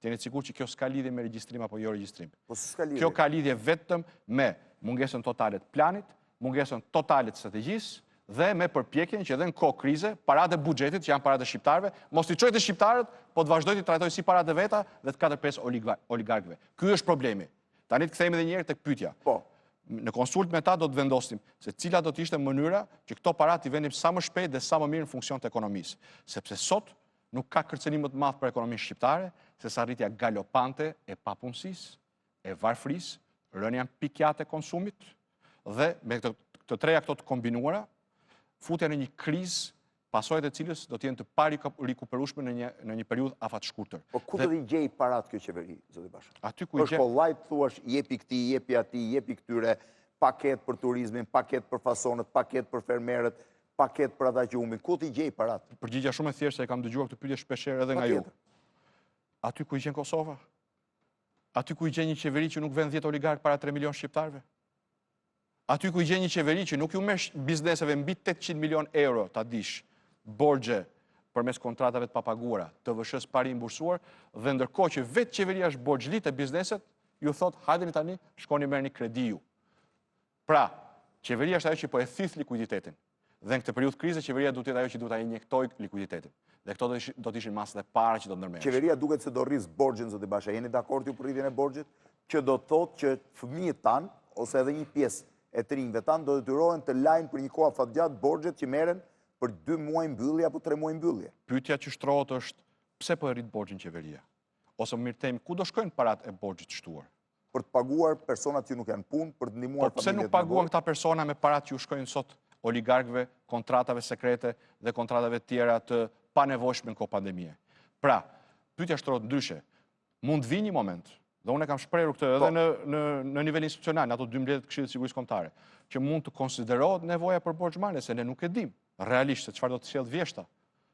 Jeni të sigurt që kjo s'ka lidhje me regjistrim apo jo regjistrim? Po s'ka lidhje. Kjo ka lidhje vetëm me mungesën totale të planit, mungesën totale të strategjisë dhe me përpjekjen që edhe në kohë krize, paratë e buxhetit që janë paratë e shqiptarëve, mos t'i çojë të shqiptarët, po të vazhdojë të trajtojë si paratë e veta dhe të 4-5 oligarkëve. Ky është problemi. Tani të kthehemi edhe një herë tek pyetja. Po. Në konsult me ta do të vendosim se cila do të ishte mënyra që këto paratë i vendim sa më shpejt dhe sa më mirë në funksion të ekonomisë. Sepse sot nuk ka kërcënim më të madh për ekonominë shqiptare se sa rritja galopante e papunësisë, e varfërisë, rënja pikjate e konsumit dhe me të treja këto të kombinuara futja në një krizë, pasojat e cilës do të jenë të parikuperueshme në një periudhë afat shkurtër. Po ku do t'i gjej parat kjo qeveri, zoti Basha? Aty ku i është po llajt thuash, jepi këtij, jepi atij, jepi këtyre, paket për turizmin, paket për fasonët, paket për fermerët, paket për ata që humbin. Ku t'i gjej parat? Përgjigjja shumë e thjeshtë se e kam dëgjuar këtë pyetje shpeshherë edhe nga ju. Aty ku i gjen Kosova? Aty ku i gjen një qeveri që nuk vend 10 oligark para 3 milion shqiptarëve? Aty ku i gjen një qeveri që nuk ju merr bizneseve mbi 800 milion euro, ta dish, borxhe përmes kontratave të papaguara, TVSH-s pari imbursuar, dhe ndërkohë që vetë qeveria është borxhlit e bizneset, ju thot, hajdeni tani, shkoni merrni kredi ju. Pra, qeveria është ajo që po e thith likuiditetin. Dhe në këtë periudhë krize, qeveria duhet të jetë ajo që duhet ta injektojë likuiditetin. Dhe këto do të ishin masat e para që do të ndërmerreshin. Qeveria duket se do rris borxhin, zoti Basha. Jeni dakord ju për rritjen e borxhit? Që do të thotë që fëmijët tan ose edhe një pjesë e të rinjve tanë do detyrohen të lajnë për një kohë afatgjatë borxhet që merren për 2 muaj mbyllje apo 3 muaj mbyllje. Pyetja që shtrohet është pse po e rrit borxhin qeveria? Ose më mirë them, ku do shkojnë paratë e borxhit të shtuar? Për të paguar personat që nuk janë punë, për të ndihmuar familjet. Po pse nuk paguan këta persona me paratë që u shkojnë sot oligarkëve, kontratave sekrete dhe kontratave tjera të panevojshme në kohë pandemie? Pra, pyetja shtrohet ndryshe. Mund vi një moment, dhe unë e kam shprehur këtë edhe në nivel institucional, në ato 12 të Këshillit të Sigurisë Kombëtare, që mund të konsiderohet nevoja për borxhmarrje, se ne nuk e dim realisht se çfarë do të sjellë vjeshta,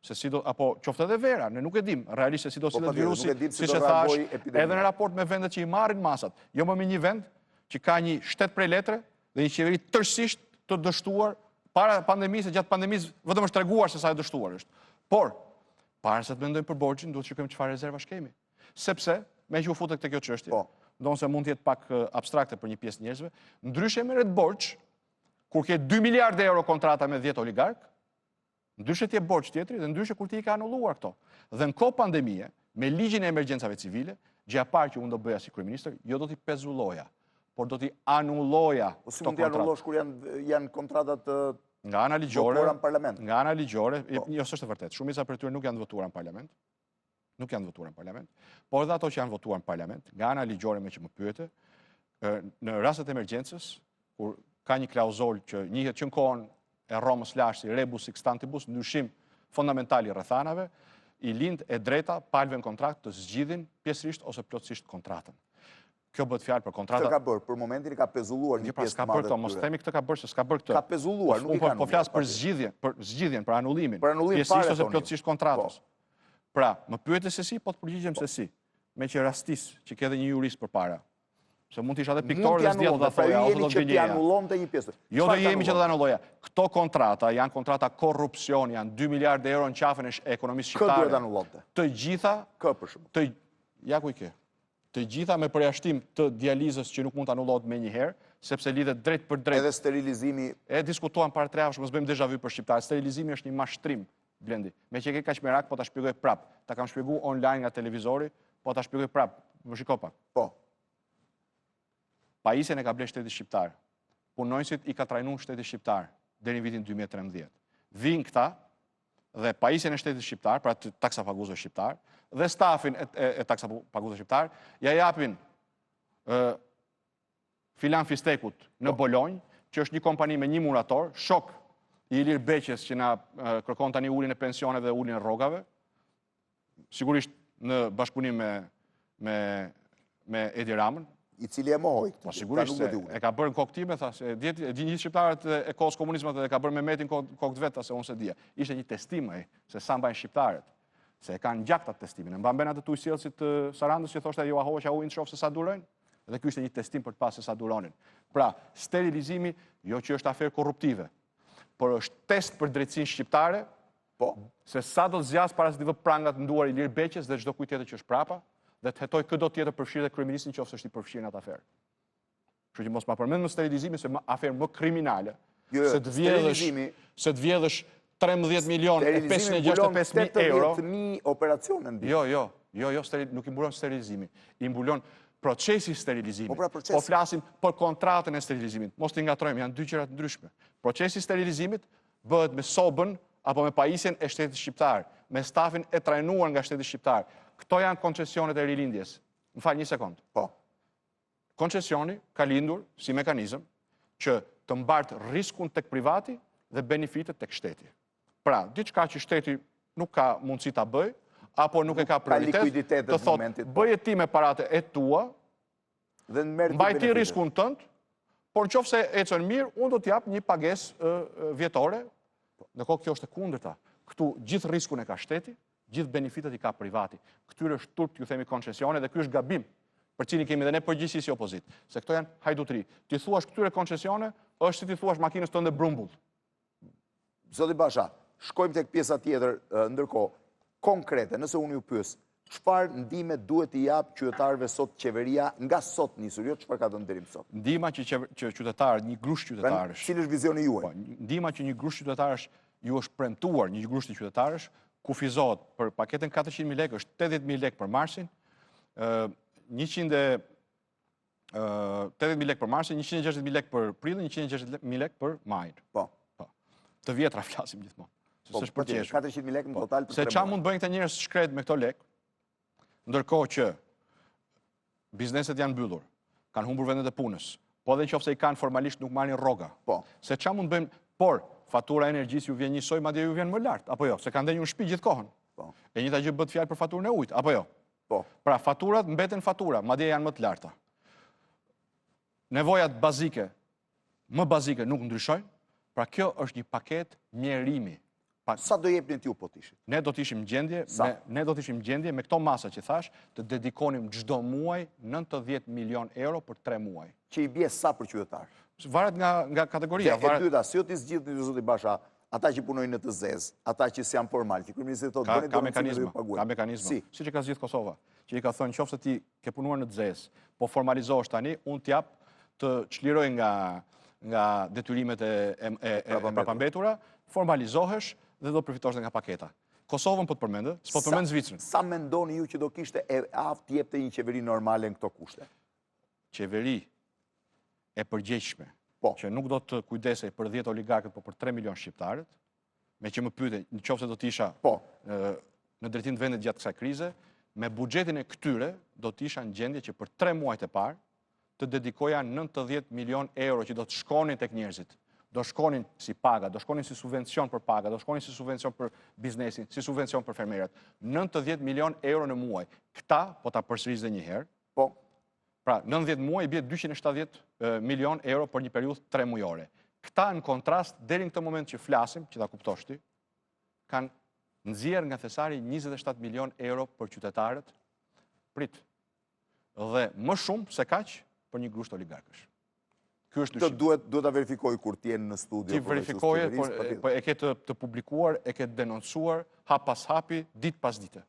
se si do apo qoftë edhe vera, ne nuk e dim realisht se si do sillet virusi, siç e thash, edhe në raport me vendet që i marrin masat. Jo më me një vend që ka një shtet prej letre dhe një qeveri tërësisht të dështuar para pandemisë, gjatë pandemisë, vetëm është treguar se sa e dështuar është. Por, para se të mendojmë për borxhin, duhet të shikojmë çfarë rezervash kemi. Sepse, me që u futet këtë kjo çështje, ndonë se mund të jetë pak abstrakte për një pjesë njerëzve, ndryshe merret borxh, kur ke 2 miliardë euro kontrata me 10 oligark, ndryshe t'je borxh tjetri dhe ndryshe kur ti i ka anulluar këto. Dhe në kohë pandemie, me ligjin e emergjencave civile, gjëja e parë që unë do bëja si kryeministër, jo do t'i pezulloja, por do t'i anulloja Po si mund t'i anullosh kur janë kontratat nga ana ligjore, votuara në parlament? nga ana ligjore, jo s'është e vërtetë. Shumica prej tyre nuk janë votuar në parlament. Nuk janë votuar në parlament, por edhe ato që janë votuar në parlament, nga ana ligjore me që më pyete, në rastet e emergjencës, kur ka një klauzol që njihet që në kohën e Romës lashtë, si rebus sextantibus, ndryshim fundamental i rrethanave, i lind e drejta palëve në kontrakt të zgjidhin pjesërisht ose plotësisht kontratën. Kjo bëhet fjalë për kontrata. Këtë ka bërë, për momentin i ka pezulluar një pjesë të madhe të tyre. Mos themi këtë ka bërë, se s'ka bërë këtë. Ka pezulluar, nuk i ka anulluar. Po flas për zgjidhjen, për anulimin. Për anulim pjesërisht ose plotësisht kontratës. Pra, më pyete se si, po të përgjigjem se si. Me që rastis që ke edhe një jurist përpara. Se mund të isha edhe piktor dhe s'djell dhe thoja, ose do të gënjeja. Jo do jemi që do të anulloja. Këto kontrata janë kontrata korrupsion, janë 2 miliardë euro në qafën e ekonomisë shqiptare. Kë duhet anullonte? Të gjitha... Kë për shumë? Ja ku i ke. Të gjitha me përjashtim të dializës që nuk mund të anullohet me njëherë, sepse lidhet drejt për drejt. Edhe sterilizimi... E diskutuan para 3 javësh, mos bëjmë deja vu për shqiptarë. Sterilizimi është një mashtrim, Blendi. Me që ke kaq merak, po ta shpjegoj prap. Ta kam shpjeguar online nga televizori, po ta shpjegoj prap. Më shiko pak. Po. Pajisjen e ka ble shteti shqiptar. Punonjësit i ka trajnuar shteti shqiptar deri në vitin 2013. Vin këta dhe pajisjen e shtetit shqiptar, pra taksapaguesve shqiptar, dhe stafin e taksapaguesve shqiptar, ja japin Filan Fistekut në Bolonjë, që është një kompani me një murator, shok i Ilir Beqes që na kërkon tani uljen e pensioneve dhe uljen e rrogave, sigurisht në bashkëpunim me Edi Ramën, i cili e mohoj. Po sigurisht e ka bërë në kokë time, tha, e di një shqiptarët e kohës komunizmit dhe e ka bërë me metin kokë të vetë, se unë se dija. Ishte një testim ai, se sa mbajnë shqiptarët, se e kanë gjakt atë testimin. E mban atë tujësjellësit të Sarandës që thoshte jo ahoja ujin shoh se sa durojnë, dhe ky ishte një testim për të pasur se sa duronin. Pra, sterilizimi jo që është aferë korruptive, por është test për drejtsinë shqiptare, se sa do të zjas para se të vë prangat në duar Ilir Beqes dhe çdo kujt tjetër që është prapa, dhe të hetoj këdo tjetër përfshirë dhe kryeministin qoftë është i përfshirë në atë aferë. Kështu që mos ma përmend më sterilizimi se më aferë më kriminale. Se të vjedhësh 13 milion e 565.000 euro. 80.000 operacione në ditë. Jo, nuk i mbulon sterilizimi. I mbulon procesi sterilizimit. Po flasim për kontratën e sterilizimit. Mos t'i ngatrojmë, janë dy gjëra të ndryshme. Procesi sterilizimit bëhet me sobën apo me pajisjen e shtetit shqiptar, me stafin e trajnuar nga shteti shqiptar. Këto janë koncesionet e rilindjes. Më fal një sekond. Po. Koncesioni ka lindur si mekanizëm që të mbartë riskun tek privati dhe benefitet tek shteti. Pra, diçka që shteti nuk ka mundësi ta bëj, apo nuk e ka prioritet, të thotë bëje ti me paratë e tua, mbaj ti riskun tënd, por nëse ecën mirë, unë do t'jap një pagesë vjetore. Ndërkohë kjo është e kundërta. Këtu gjithë riskun e ka shteti, gjithë benefitet i ka privati. Këtyre është turp, ju themi koncesione, dhe ky është gabim, për cilin kemi dhe ne përgjegjësi si opozit. Se këto janë hajdutri. Ti thuash këtyre koncesione, është si ti thuash makinës tënde brumbull. Zoti Basha, shkojmë tek pjesa tjetër, ndërkohë, konkrete, nëse unë ju pyes, çfarë ndihme duhet i jap qytetarëve sot qeveria nga sot nisur, jo çfarë ka dhënë deri më sot? Ndihma që qytetarët, një grush qytetarësh. Cili është vizioni juaj? Ndihma që një grush qytetarësh ju është premtuar, një grush qytetarësh, kufizohet për paketën 400.000 lekë, është 80.000 lekë për marsin, 80.000 lekë për marsin, 160.000 lekë për prillin, 160.000 lekë për majin. Po. Të vjetra flasim gjithmonë. Po, 400.000 lekë në total për 3 muaj. Se qa mund bëjnë këta njerëz shkret me këto lekë, ndërkohë që bizneset janë mbyllur, kanë humbur vendet e punës, po edhe nëse i kanë formalisht nuk marrin rroga. Po. Se qa mund bëjnë, por fatura e energjisë ju vjen njësoj, madje ju vjen më lart, apo jo? Se kanë ndenjur në shtëpi gjithkohën. Po. E njëjta gjë bëhet fjalë për faturën e ujit, apo jo? Po. Pra faturat mbeten fatura, madje janë më të larta. Nevojat bazike, më bazike nuk ndryshojnë, pra kjo është një paketë mjerimi. Sa do jepnin t'ju po t'ishit? Ne do t'ishim gjendje me këto masa që thash, të dedikonim çdo muaj 90 milion euro për 3 muaj. Që i bie sa për qytetar? Varet nga kategoria. E dyta, si o t'i zgjidhni ju zoti Basha, ata që punojnë në të zezë, ata që s'janë formal, që kryeministri thotë bëni dorëcime dhe paguajnë. Ka mekanizma. Si që ka zgjidhur Kosova, që i ka thënë nëse ti ke punuar në të zezë, po formalizohesh tani, unë t'jap të çliroj nga detyrimet e prapambetura, formalizohesh dhe do përfitosh nga paketa. Kosovën po të përmendë, s'po të përmend Zvicrën. Sa mendoni ju që do kishte e aftë të jepte një qeveri normale në këto kushte? Qeveri e përgjegjshme, që nuk do të kujdesej për 10 oligarkët, por për 3 milion shqiptarët, me që më pyete, nëse do të isha në drejtim të vendit gjatë kësaj krize, me buxhetin e këtyre do të isha në gjendje që për 3 muajt e parë të dedikoja 90 milion euro që do të shkonin tek njerëzit. Do shkonin si paga, do shkonin si subvencion për paga, do shkonin si subvencion për biznesin, si subvencion për fermerët. 90 milion euro në muaj. Këta, po ta përsëris dhe një herë, pra 90 muaj bie 270 milion euro për një periudhë 3 mujore. Këta në kontrast, deri në këtë moment që flasim, që ta kuptosh ti, kanë nxjerrë nga thesari 27 milion euro për qytetarët, prit. Dhe më shumë se kaq për një grusht oligarkësh. Të duhet ta verifikoj kur t'jenë në studio. Ti verifikoje, po e ke të publikuar, e ke denoncuar, hap pas hapi, ditë pas dite.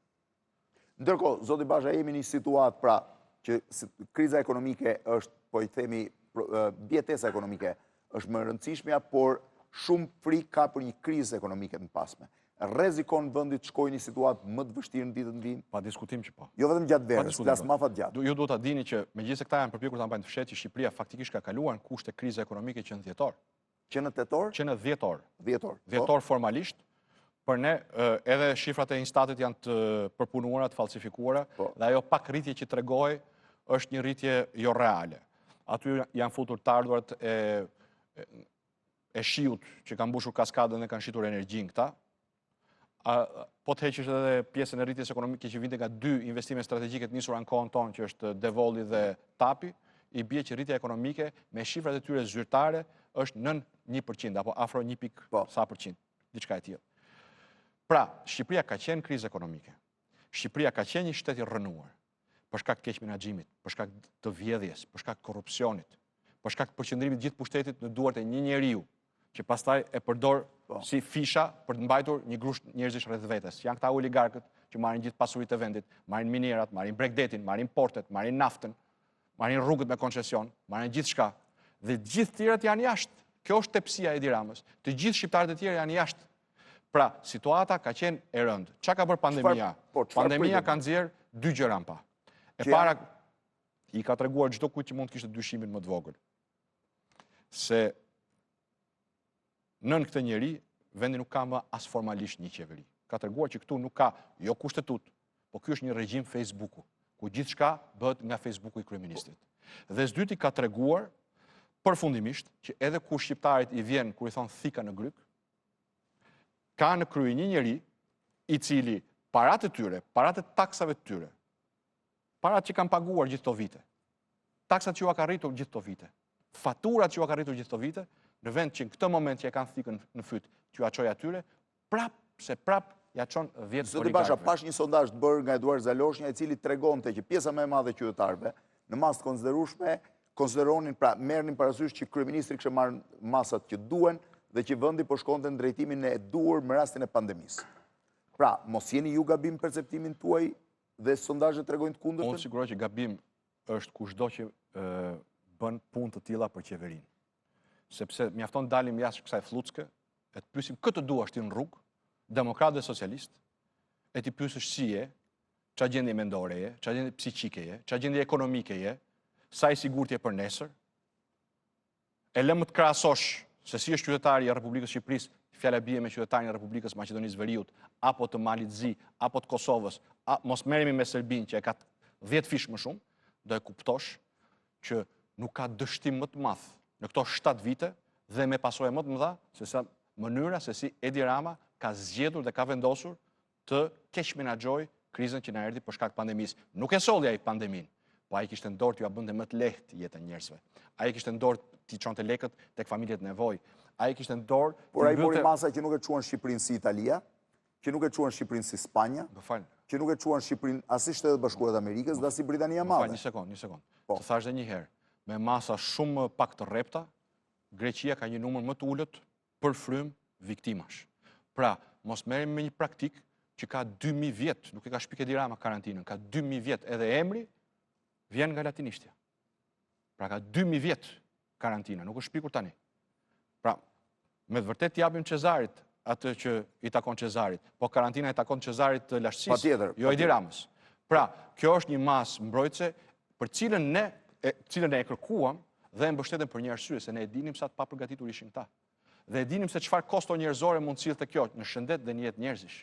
Ndërkohë, zoti Basha, jemi në një situatë pra që kriza ekonomike është, po i themi, bjetesa ekonomike është më rëndësishmja, por shumë frikë ka për një krizë ekonomike të pasme. Rrezikon vendit të shkojë një situatë më të vështirë në ditët vijnë? Pa diskutim që po. Jo vetëm gjatë verës, flas më afat gjatë. Ju duhet ta dini që megjithëse këta janë përpjekur ta mbajnë fshet që Shqipëria faktikisht ka kaluar në kushte krize ekonomike që në dhjetor. Që në tetor? Që në dhjetor. Dhjetor formalisht. Për ne edhe shifrat e Instatit janë të përpunuara, të falsifikuara, dhe ajo pak rritje që tregoj është një rritje jo reale. Aty janë futur të ardhurat e shiut që kanë mbushur kaskadën dhe kanë shitur energjinë këta. Po të heqësh edhe pjesën e rritjes ekonomike që vinte nga 2 investime strategjike të nisura në kohën tonë, që është Devolli dhe Tapi, i bie që rritja ekonomike me shifrat e tyre zyrtare është nën 1%, apo afro 1% diçka e tillë. Pra, Shqipëria ka qenë krizë ekonomike. Shqipëria ka qenë një shtet i rrënuar për shkak të keq menaxhimit, për shkak të vjedhjes, për shkak të korrupsionit, për shkak të përqendrimit të gjithë pushtetit në duart e një njeriu, që pastaj e përdor si fisha për të mbajtur një grusht njerëzish rreth vetes. Janë këta oligarkët që marrin gjithë pasuritë e vendit, marrin minerat, marrin bregdetin, marrin portet, marrin naftën, marrin rrugët me koncesion, marrin gjithçka. Dhe gjithë tjerët janë jashtë. Kjo është tepësia e Edi Ramës. Të gjithë shqiptarët e tjerë janë jashtë. Pra, situata ka qenë e rëndë. Çka ka bërë pandemia? Pandemia ka nxjerrë 2 gjëra pa. E para, i ka treguar çdo kujt që mund të kishte dyshimin më të vogël. Se nën këtë njeri, vendi nuk ka më as formalisht një qeveri. Ka treguar që këtu nuk ka jo kushtetut, po ky është një regjim Facebooku, ku gjithçka bëhet nga Facebooku i kryeministrit. Dhe së dyti ka treguar përfundimisht që edhe kur shqiptarit i vjen kur i thon thika në gryk, ka në krye një njeri i cili paratë e tyre, paratë e taksave të tyre, parat që kanë paguar gjithë këto vite, taksat që ju ka rritur gjithë këto vite, faturat që ju ka rritur gjithë këto vite, në vend që në këtë moment që e kanë thikën në fyt, që ju a çoj atyre, prap ja çon 10 oligarkëve. Zoti Basha, pash një sondazh të bërë nga Eduard Zaloshnja, i cili tregonte që pjesa më e madhe e qytetarëve në masë të konsiderueshme konsideronin, pra merrnin parasysh që kryeministri kishte marrë masat që duhen dhe që vendi po shkonte në drejtimin e duhur me rastin e pandemisë. Pra, mos jeni ju gabim perceptimin tuaj dhe sondazhet tregojnë të kundërtën? Unë siguroj që gabim është kushdo që bën punë të tilla për qeverinë. Sepse mjafton dalim jashtë kësaj flucke, e të pyesim këtë duash ti në rrugë, demokrat dhe socialist, e ti pyesësh si je, çfarë gjendje mendore je, çfarë gjendje psiqike je, çfarë gjendje ekonomike je, sa i sigurt je për nesër. E lë më të krahasosh se si është qytetari i Republikës Shqipërisë, fjala bie me qytetarin e Republikës Maqedonisë Veriut, apo të Malit Zi, apo të Kosovës, mos merremi me Serbinë që e ka 10 fish më shumë, do e kuptosh që nuk ka dështim më të madh në këto 7 vite dhe me pasojë më të mëdha se sa mënyra se si Edi Rama ka zgjedhur dhe ka vendosur të keq menaxhojë krizën që na erdhi për shkak të pandemisë. Nuk e solli ai pandeminë, po ai kishte në dorë t'ju bënte më të lehtë jetën njerëzve. Ai kishte në dorë t'i çonte lekët tek familjet në nevojë. Ai kishte në dorë. Por ai mori masa që nuk e quhen Shqipërinë si Italia, që nuk e quhen Shqipërinë si Spanja, që nuk e quhen Shqipërinë as si Shtetet Bashkuara të Amerikës, dhe as si Britania e Madhe. Një sekond. Të thash edhe një herë, me masa shumë pak të rrepta, Greqia ka një numër më të ullët për frym viktimash. Pra, mos merrem me një praktik që ka 2000 vjet, nuk e ka shpik Edi Rama karantinën, ka 2000 vjet, edhe emri vjen nga latinishtja. Pra ka 2000 vjet karantina, nuk është shpikur tani. Pra, me vërtet japim Cezarit atë që i takon Cezarit, po karantina i takon Cezarit të lashtësisë, jo Edi Ramës. Pra, kjo është një masë mbrojtëse për cilën ne e kërkuam dhe e mbështetëm për një arsye, se ne e dinim sa të papërgatitur ishin ta. Dhe e dinim se çfarë kosto njerëzore mund sillte kjo në shëndet dhe në jetë njerëzish.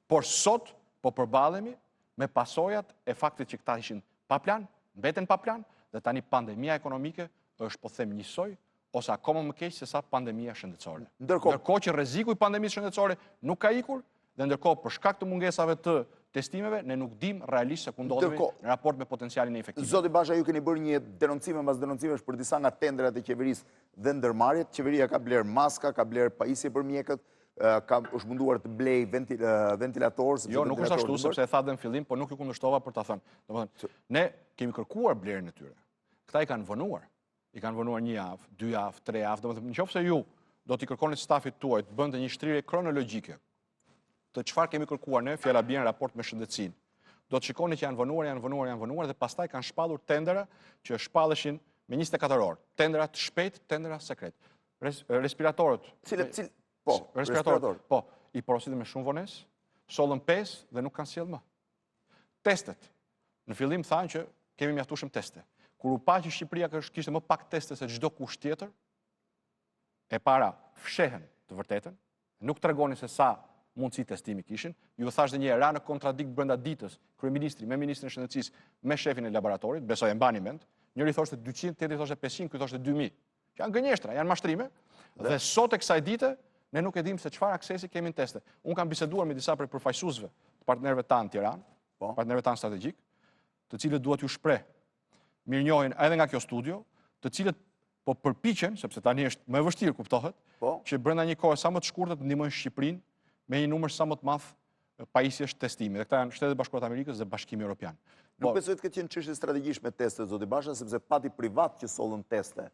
Por sot po përballemi me pasojat e faktit që këta ishin pa plan, mbeten pa plan, dhe tani pandemia ekonomike është po them njësoj ose akoma më keq se sa pandemia shëndetësore. Ndërkohë që rreziku i pandemisë shëndetësore nuk ka ikur, dhe ndërkohë për shkak të mungesave të testimeve, ne nuk dim realisht se ku ndodhemi në raport me potencialin e infektimit. Zoti Basha, ju keni bërë një denoncime mbas denoncimesh për disa nga tendrat e qeverisë dhe ndërmarrjet. Qeveria ka bler maska, ka bler pajisje për mjekët, është munduar të blej ventilator. Jo, nuk është ashtu, sepse e tha dhe në fillim, po nuk ju kundërshtova për ta thënë. Domethënë, ne kemi kërkuar blerjen e tyre. Këta i kanë vënuar. I kanë vënuar 1 javë, 2 javë, 3 javë. Domethënë, nëse ju do t'i kërkonit stafit tuaj të bënte një shtrirje kronologjike të çfarë kemi kërkuar ne, fjala bie në raport me shëndetësinë. Do të shikoni që janë vënuar dhe pastaj kanë shpallur tendera që shpalleshin me 24 orë. Tendera të shpejt, tendera sekret. Respiratorët. Respiratorët. Po, i porositën me shumë vonesë, sollën 5 dhe nuk kanë sjellë më. Testet. Në fillim thanë që kemi mjaftueshëm teste. Kur u pa që Shqipëria kishte më pak teste se çdo kusht tjetër, e para fshehen të vërtetën, nuk tregonin se sa mundësi testimi kishin. Ju thash dhe një ra në kontradikt brenda ditës, kryeministri me ministrin e shëndetësisë, me shefin e laboratorit, besoj e mbani mend. Njëri thoshte 200, tjetri thoshte 500, ky thoshte 2000. Që janë gënjeshtra, janë mashtrime. Dhe sot e kësaj dite ne nuk e dim se çfarë aksesi kemi në teste. Unë kam biseduar me disa prej përfaqësuesve të partnerëve tanë në Tiranë, partnerëve tanë strategjik, të cilët duhet ju shpreh mirënjohjen edhe nga kjo studio, të cilët po përpiqen, sepse tani është më e vështirë kuptohet, që brenda një kohe sa më të shkurtër të ndihmojnë Shqipërinë me një numër sa më të madh pajisjesh testimi. Dhe këta janë Shtetet Bashkuara të Amerikës dhe Bashkimi Evropian. Nuk besoj të ketë qenë çështje strategjish me testet, zoti Basha, sepse pati privat që sollën teste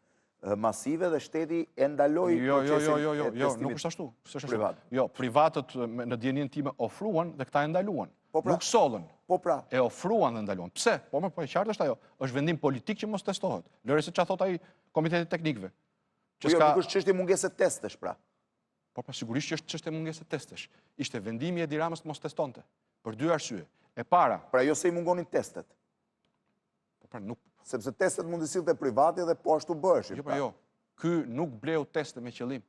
masive dhe shteti e ndaloi procesin e testimit. Nuk është ashtu. Privat. Jo, privatët në dijenin time ofruan dhe këta e ndaluan. Nuk sollën. Po pra. E ofruan dhe ndaluan. Pse? Po e qartë është ajo. Është vendim politik që mos testohet. Lëre se çfarë thot ai Komiteti Teknikëve. Jo, nuk është çështje mungese testesh pra. Po pra sigurisht që është çështje mungese testesh. Ishte vendimi i Edi Ramës të mos testonte. Për 2 arsye. E para, pra jo se i mungonin testet. Po pra nuk. Sepse testet mund të sillte privati dhe po ashtu bëheshin. Jo, jo. Ky nuk bleu teste me qëllim.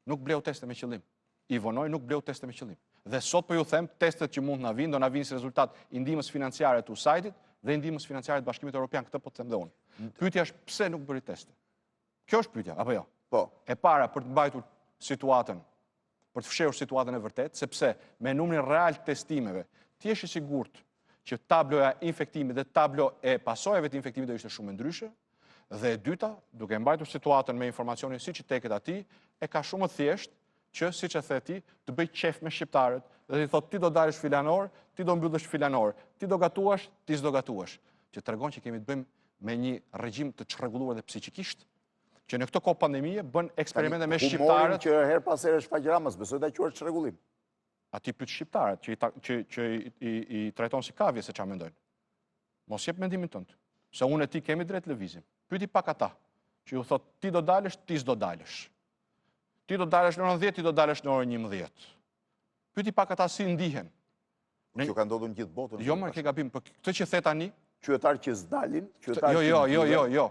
Nuk bleu teste me qëllim. I vonoi nuk bleu teste me qëllim. Dhe sot po ju them, testet që mund na vinë, do na vinë si rezultat i ndihmës financiare të USAID-it dhe i ndihmës financiare të Bashkimit Evropian, këtë po të them dhe unë. Pyetja është pse nuk bëri teste. Kjo është pyetja, apo jo? Po. E para për të mbajtur situatën, për të fshehur situatën e vërtetë, sepse me numrin real të testimeve, ti je i sigurt që tabloja infektimit dhe tablo e pasojave të infektimit do ishte shumë ndryshe, dhe e dyta, duke mbajtur situatën me informacionin siç i teket atij, e ka shumë të thjeshtë që, siç e the ti, të bëj qef me shqiptarët, dhe ti thotë ti do dalësh filanor, ti do mbyllësh filanor, ti do gatuash, ti s'do gatuash, që tregon që kemi të bëjmë me një regjim të çrregulluar dhe psiqikisht, që në këtë kohë pandemie bën eksperimente me shqiptarët. Humorin që her pas here shfaq Ramës, besoj ta quhet çrregullim. Ati pyet shqiptarët që i trajton si kavje se çfarë mendojnë. Mos jep mendimin tënd, se unë e ti kemi drejt lëvizim. Pyeti pak ata, që ju thotë ti do dalësh, ti s'do dalësh. Ti do dalësh në orën 10, ti do dalësh në orën 11. Pyeti pak ata si ndihen. Kjo ka ndodhur në gjithë botën. Jo, më ke gabim, por këtë që the tani, qytetarë që s'dalin, Jo.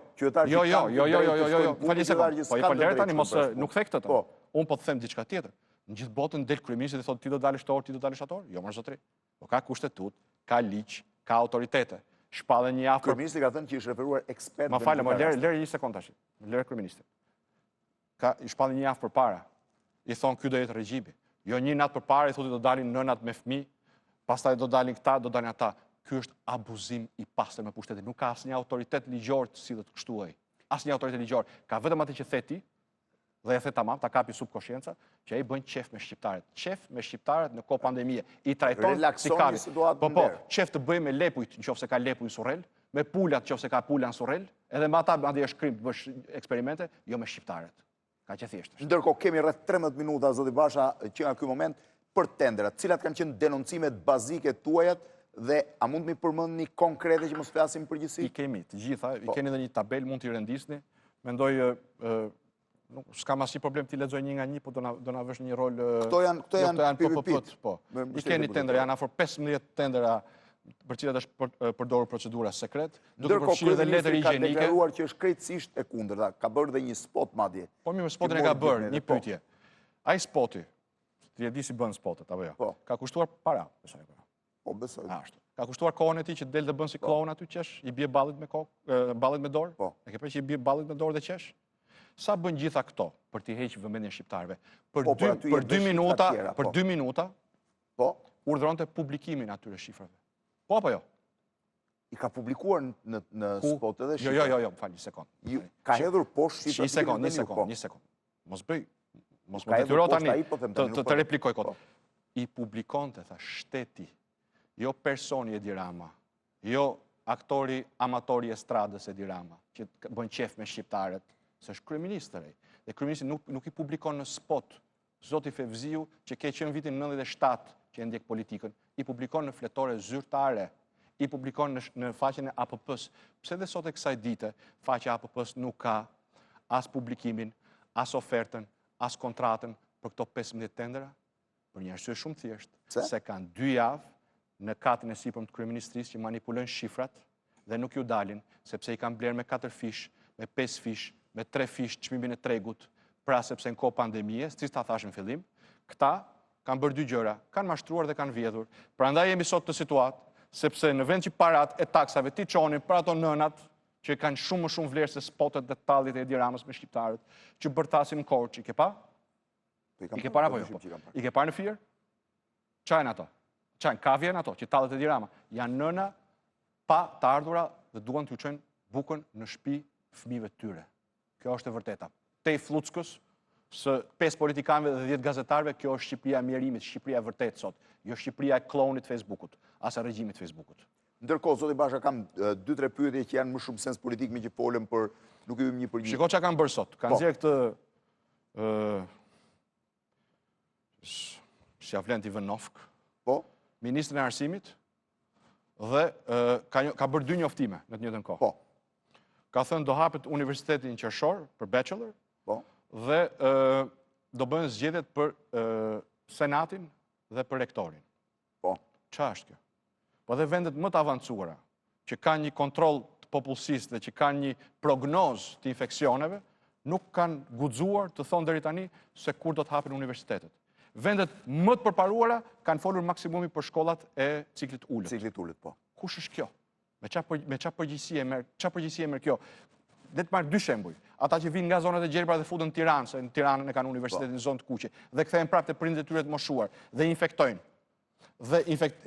Fali sekond. Po i polër tani mos nuk the këtë. Po, unë po të them diçka tjetër. Në gjithë botën del kryeministri dhe thotë ti do dalësh të orë, ti do dalësh atë orë. Jo, më zotri. Po ka kushtetut, ka ligj, ka autoritete. Shpallën një javë. Kryeministri ka thënë që është referuar ekspert. Ma falë, më lërë një sekond tash. Lërë kryeministri. Ka i shpallën një javë përpara. I thon ky do jetë regjimi. Jo një natë përpara i thotë do dalin nënat me fëmijë, pastaj do dalin këta, do dalin ata. Ky është abuzim i pastër me pushtetin. Nuk ka asnjë autoritet ligjor të sillet kështu ai. Asnjë autoritet ligjor. Ka vetëm atë që the ti, dhe e the tamam, ta kapi subkonscienca, që ai bën qef me shqiptarët. Qef me shqiptarët në kohë pandemie. I trajton si kavi. Po, qef të bëj me lepujt, nëse ka lepuj në Surrel, me pulat nëse ka pula në Surrel, edhe me ata madje është krim të bësh eksperimente, jo me shqiptarët. Ka që thjesht. Ndërkohë kemi rreth 13 minuta, zoti Basha, që nga ky moment për tenderat. Cilat kanë qenë denoncimet bazike tuajat dhe a mund mi përmendni konkrete që mos flasim përgjithësi? I kemi të gjitha, i keni edhe një tabel, mund t'i rendisni. Mendoj s'kam asnjë problem t'i lexoj një nga një, po do na vësh një rol. Këto janë PPP. Po. I keni tendera, janë afër 15 tendera për cilat është përdorur procedura sekret, duke përfshirë edhe letër higjienike. Ka deklaruar që është krejtësisht e kundërta, ka bërë dhe një spot madje. Po mirë, spotin e ka bërë, një pyetje. Ai spoti, ti e di si bën spotet apo jo? Ka kushtuar para, besoj. Po besoj. Ashtu. Ka kushtuar kohën e tij që del të bën si klon aty qesh, i bie ballit me kokë, ballit me dorë. Po. E ke parë që i bie ballit me dorë dhe qesh? Sa bën gjitha këto për t'i heqë vëmendjen shqiptarëve? Për 2 minuta, urdhëronte publikimin atyre shifrave. Po apo jo? I ka publikuar në spot edhe shifra? Jo, më fal, një sekond. Ka hedhur poshtë shifra? Një sekond. Mos më detyro tani të replikoj kot. I publikonte, tha, shteti, jo personi Edi Rama, jo aktori amatori estradës Edi Rama, që bën qef me shqiptarët, se është kryeministri. Dhe kryeministri nuk i publikon në spot zoti Fevziu, që ke qenë vitin 97 që e ndjek politikën, i publikon në fletore zyrtare, i publikon në faqen e APP-s. Pse dhe sot e kësaj dite, faqja APP-s nuk ka as publikimin, as ofertën, as kontratën për këto 15 tendera? Për një arsye shumë thjesht, se kanë 2 javë në katën e sipërm të kryeministrisë që manipulojnë shifrat dhe nuk ju dalin, sepse i kanë blerë me 4 fish, me 5 fish, me 3 fish çmimin e tregut, pra sepse në kohë pandemie, siç ta thash në fillim, këta kanë bërë 2 gjëra, kanë mashtruar dhe kanë vjedhur. Prandaj jemi sot në situatë, sepse në vend që parat e taksave ti çonin për ato nënat që kanë shumë më shumë vlerë se spotet dhe tallit e Edi Ramës me shqiptarët, që bërtasin në Korçë, i ke pa? I ke parë apo jo? I ke parë në Fier? Çajnë ato? Çajnë kavjen ato, që tallet Edi Rama. Janë nëna pa të ardhura dhe duan t'ju çojnë bukën në shtëpi fëmijëve të tyre. Kjo është e vërteta. Te Fluckës, së 5 politikanëve dhe 10 gazetarëve, kjo është Shqipëria e mjerimit, Shqipëria e vërtetë sot. Jo Shqipëria e klonit Facebookut, as e regjimit Facebookut. Ndërkohë, zoti Basha, kam 2-3 pyetje që janë më shumë sens politik me që folëm për nuk i vim një për një. Shiko çka kanë bërë sot. Kanë nxjerrë këtë Blendi vënofk, ministrin e arsimit, dhe ka bërë 2 njoftime në të njëjtën kohë. Ka thënë do hapet universiteti në qershor për bachelor, dhe do bëhen zgjedhjet për senatin dhe për rektorin. Çfarë është kjo? Po dhe vendet më të avancuara, që kanë një kontroll të popullsisë dhe që kanë një prognozë të infeksioneve, nuk kanë guxuar të thonë deri tani se kur do të hapen universitetet. Vendet më të përparuara kanë folur maksimumi për shkollat e ciklit ulët. Ciklit ulët, po. Kush është kjo? Me çfarë përgjegjësie merr kjo? Le të marr 2 shembuj. Ata që vinë nga zonat e gjelbra dhe futen në Tiranë, se në Tiranën e kanë universitetin në zonë të kuqe, dhe kthehen prapë te prindërit e tyre të moshuar dhe infektojnë. Dhe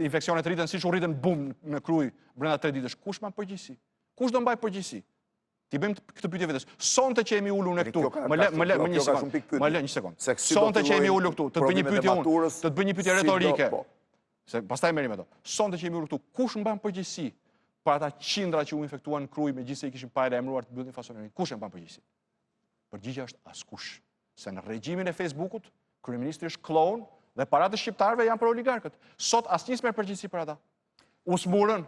infeksionet rriten siç u rritën bum në Krujë brenda 3 ditësh. Kush mban përgjegjësi? Kush do mbaj përgjegjësi? Ti bëjmë këtë pyetje vetes. Sonte që jemi ulur ne këtu. Një sekond. Sonte që jemi ulur këtu, të të bëj një pyetje unë, të të bëj një pyetje retorike. Se pastaj merrim ato. Sonte që jemi ulur këtu, kush mban përgjegjësi për ata qindra që u infektuan në Krujë megjithëse i kishin parë emëruar të mbyllin fasonerin? Kush e mban përgjegjësi? Përgjigjja është askush. Se në regjimin e Facebookut, kryeministri është klon dhe paratë shqiptarëve janë për oligarkët. Sot asnjë s'merr përgjegjësi për ata. U smurën,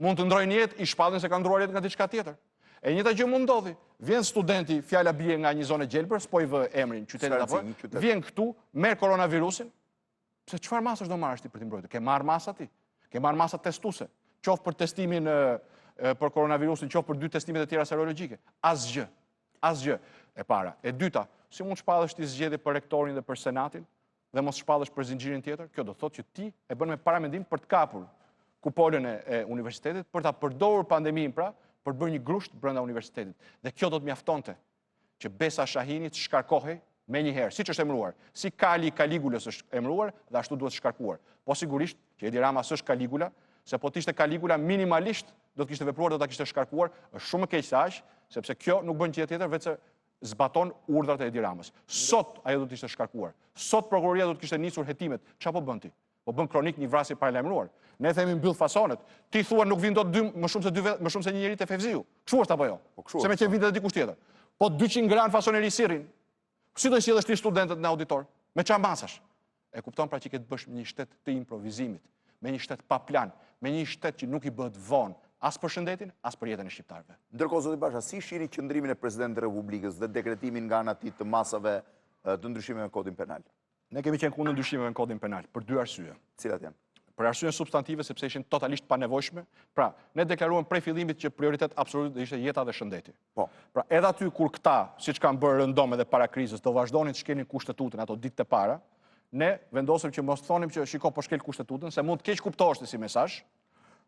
mund të ndrojnë jetë, i shpallin se kanë ndruar jetë nga diçka tjetër. E njëjta gjë mund ndodhi. Vjen studenti, fjala bie nga një zonë gjelbër, s'po i vë emrin qytetit apo. Vjen këtu, merr koronavirusin. Pse çfarë masash do marrësh ti për të mbrojtur? Ke marr masa ti? Ke marr masa testuese? Qoftë për testimin për koronavirusin, qoftë për 2 testimet e tjera serologjike. Asgjë. Asgjë. E para. E dyta, si mund shpallësh ti zgjedhje për rektorin dhe për senatin dhe mos shpallësh për zinxhirin tjetër? Kjo do thotë që ti e bën me paramendim për të kapur kupolën e universitetit, për ta përdorur pandeminë pra, për bërë një grusht brenda universitetit. Dhe kjo do të mjaftonte që Besa Shahini të shkarkohej menjëherë, siç është emëruar. Si Kali Kaligulës është emëruar dhe ashtu duhet shkarkuar. Po sigurisht që Edi Rama s'është Kaligula, se po t'ishte Kaligula minimalisht do të kishte vepruar, do ta kishte shkarkuar, është shumë më keq se aq, sepse kjo nuk bën gjë tjetër veç se zbaton urdhrat e Edi Ramës. Sot ajo do të ishte shkarkuar. Sot prokuroria do të kishte nisur hetimet. Çfarë po bën ti? Po bën kronik një vrasje paralajmëruar. Ne themi mbyll fasonet. Ti thua nuk vin dot më shumë se një njeri te Fevziu. Kështu është apo jo? Se me që vinte edhe dikush tjetër. Po 200 gran fasoneri sirrin. Si do i sjellësh ti studentët në auditor? Me çfarë masash? E kupton pra që ke të bësh me një shtet të improvizimit, me një shtet pa plan, me një shtet që nuk i bëhet vonë, as për shëndetin, as për jetën e shqiptarëve. Ndërkohë, zoti Basha, si shihni qëndrimin e Presidentit të Republikës dhe dekretimin nga ana tij të masave të ndryshimeve në kodin penal? Ne kemi qenë kundër ndryshimeve në kodin penal për dy arsye. Cilat janë? Për arsye substantive sepse ishin totalisht pa nevojshme. Pra, ne deklaruam prej fillimit që prioritet absolut ishte jeta dhe shëndeti. Po. Pra, edhe aty kur këta, siç kanë bërë rëndom edhe para krizës, do vazhdonin të shkelin kushtetutën ato ditët e para, ne vendosëm që mos thonim që shiko po shkel kushtetutën, se mund të keq kuptoheshte si mesazh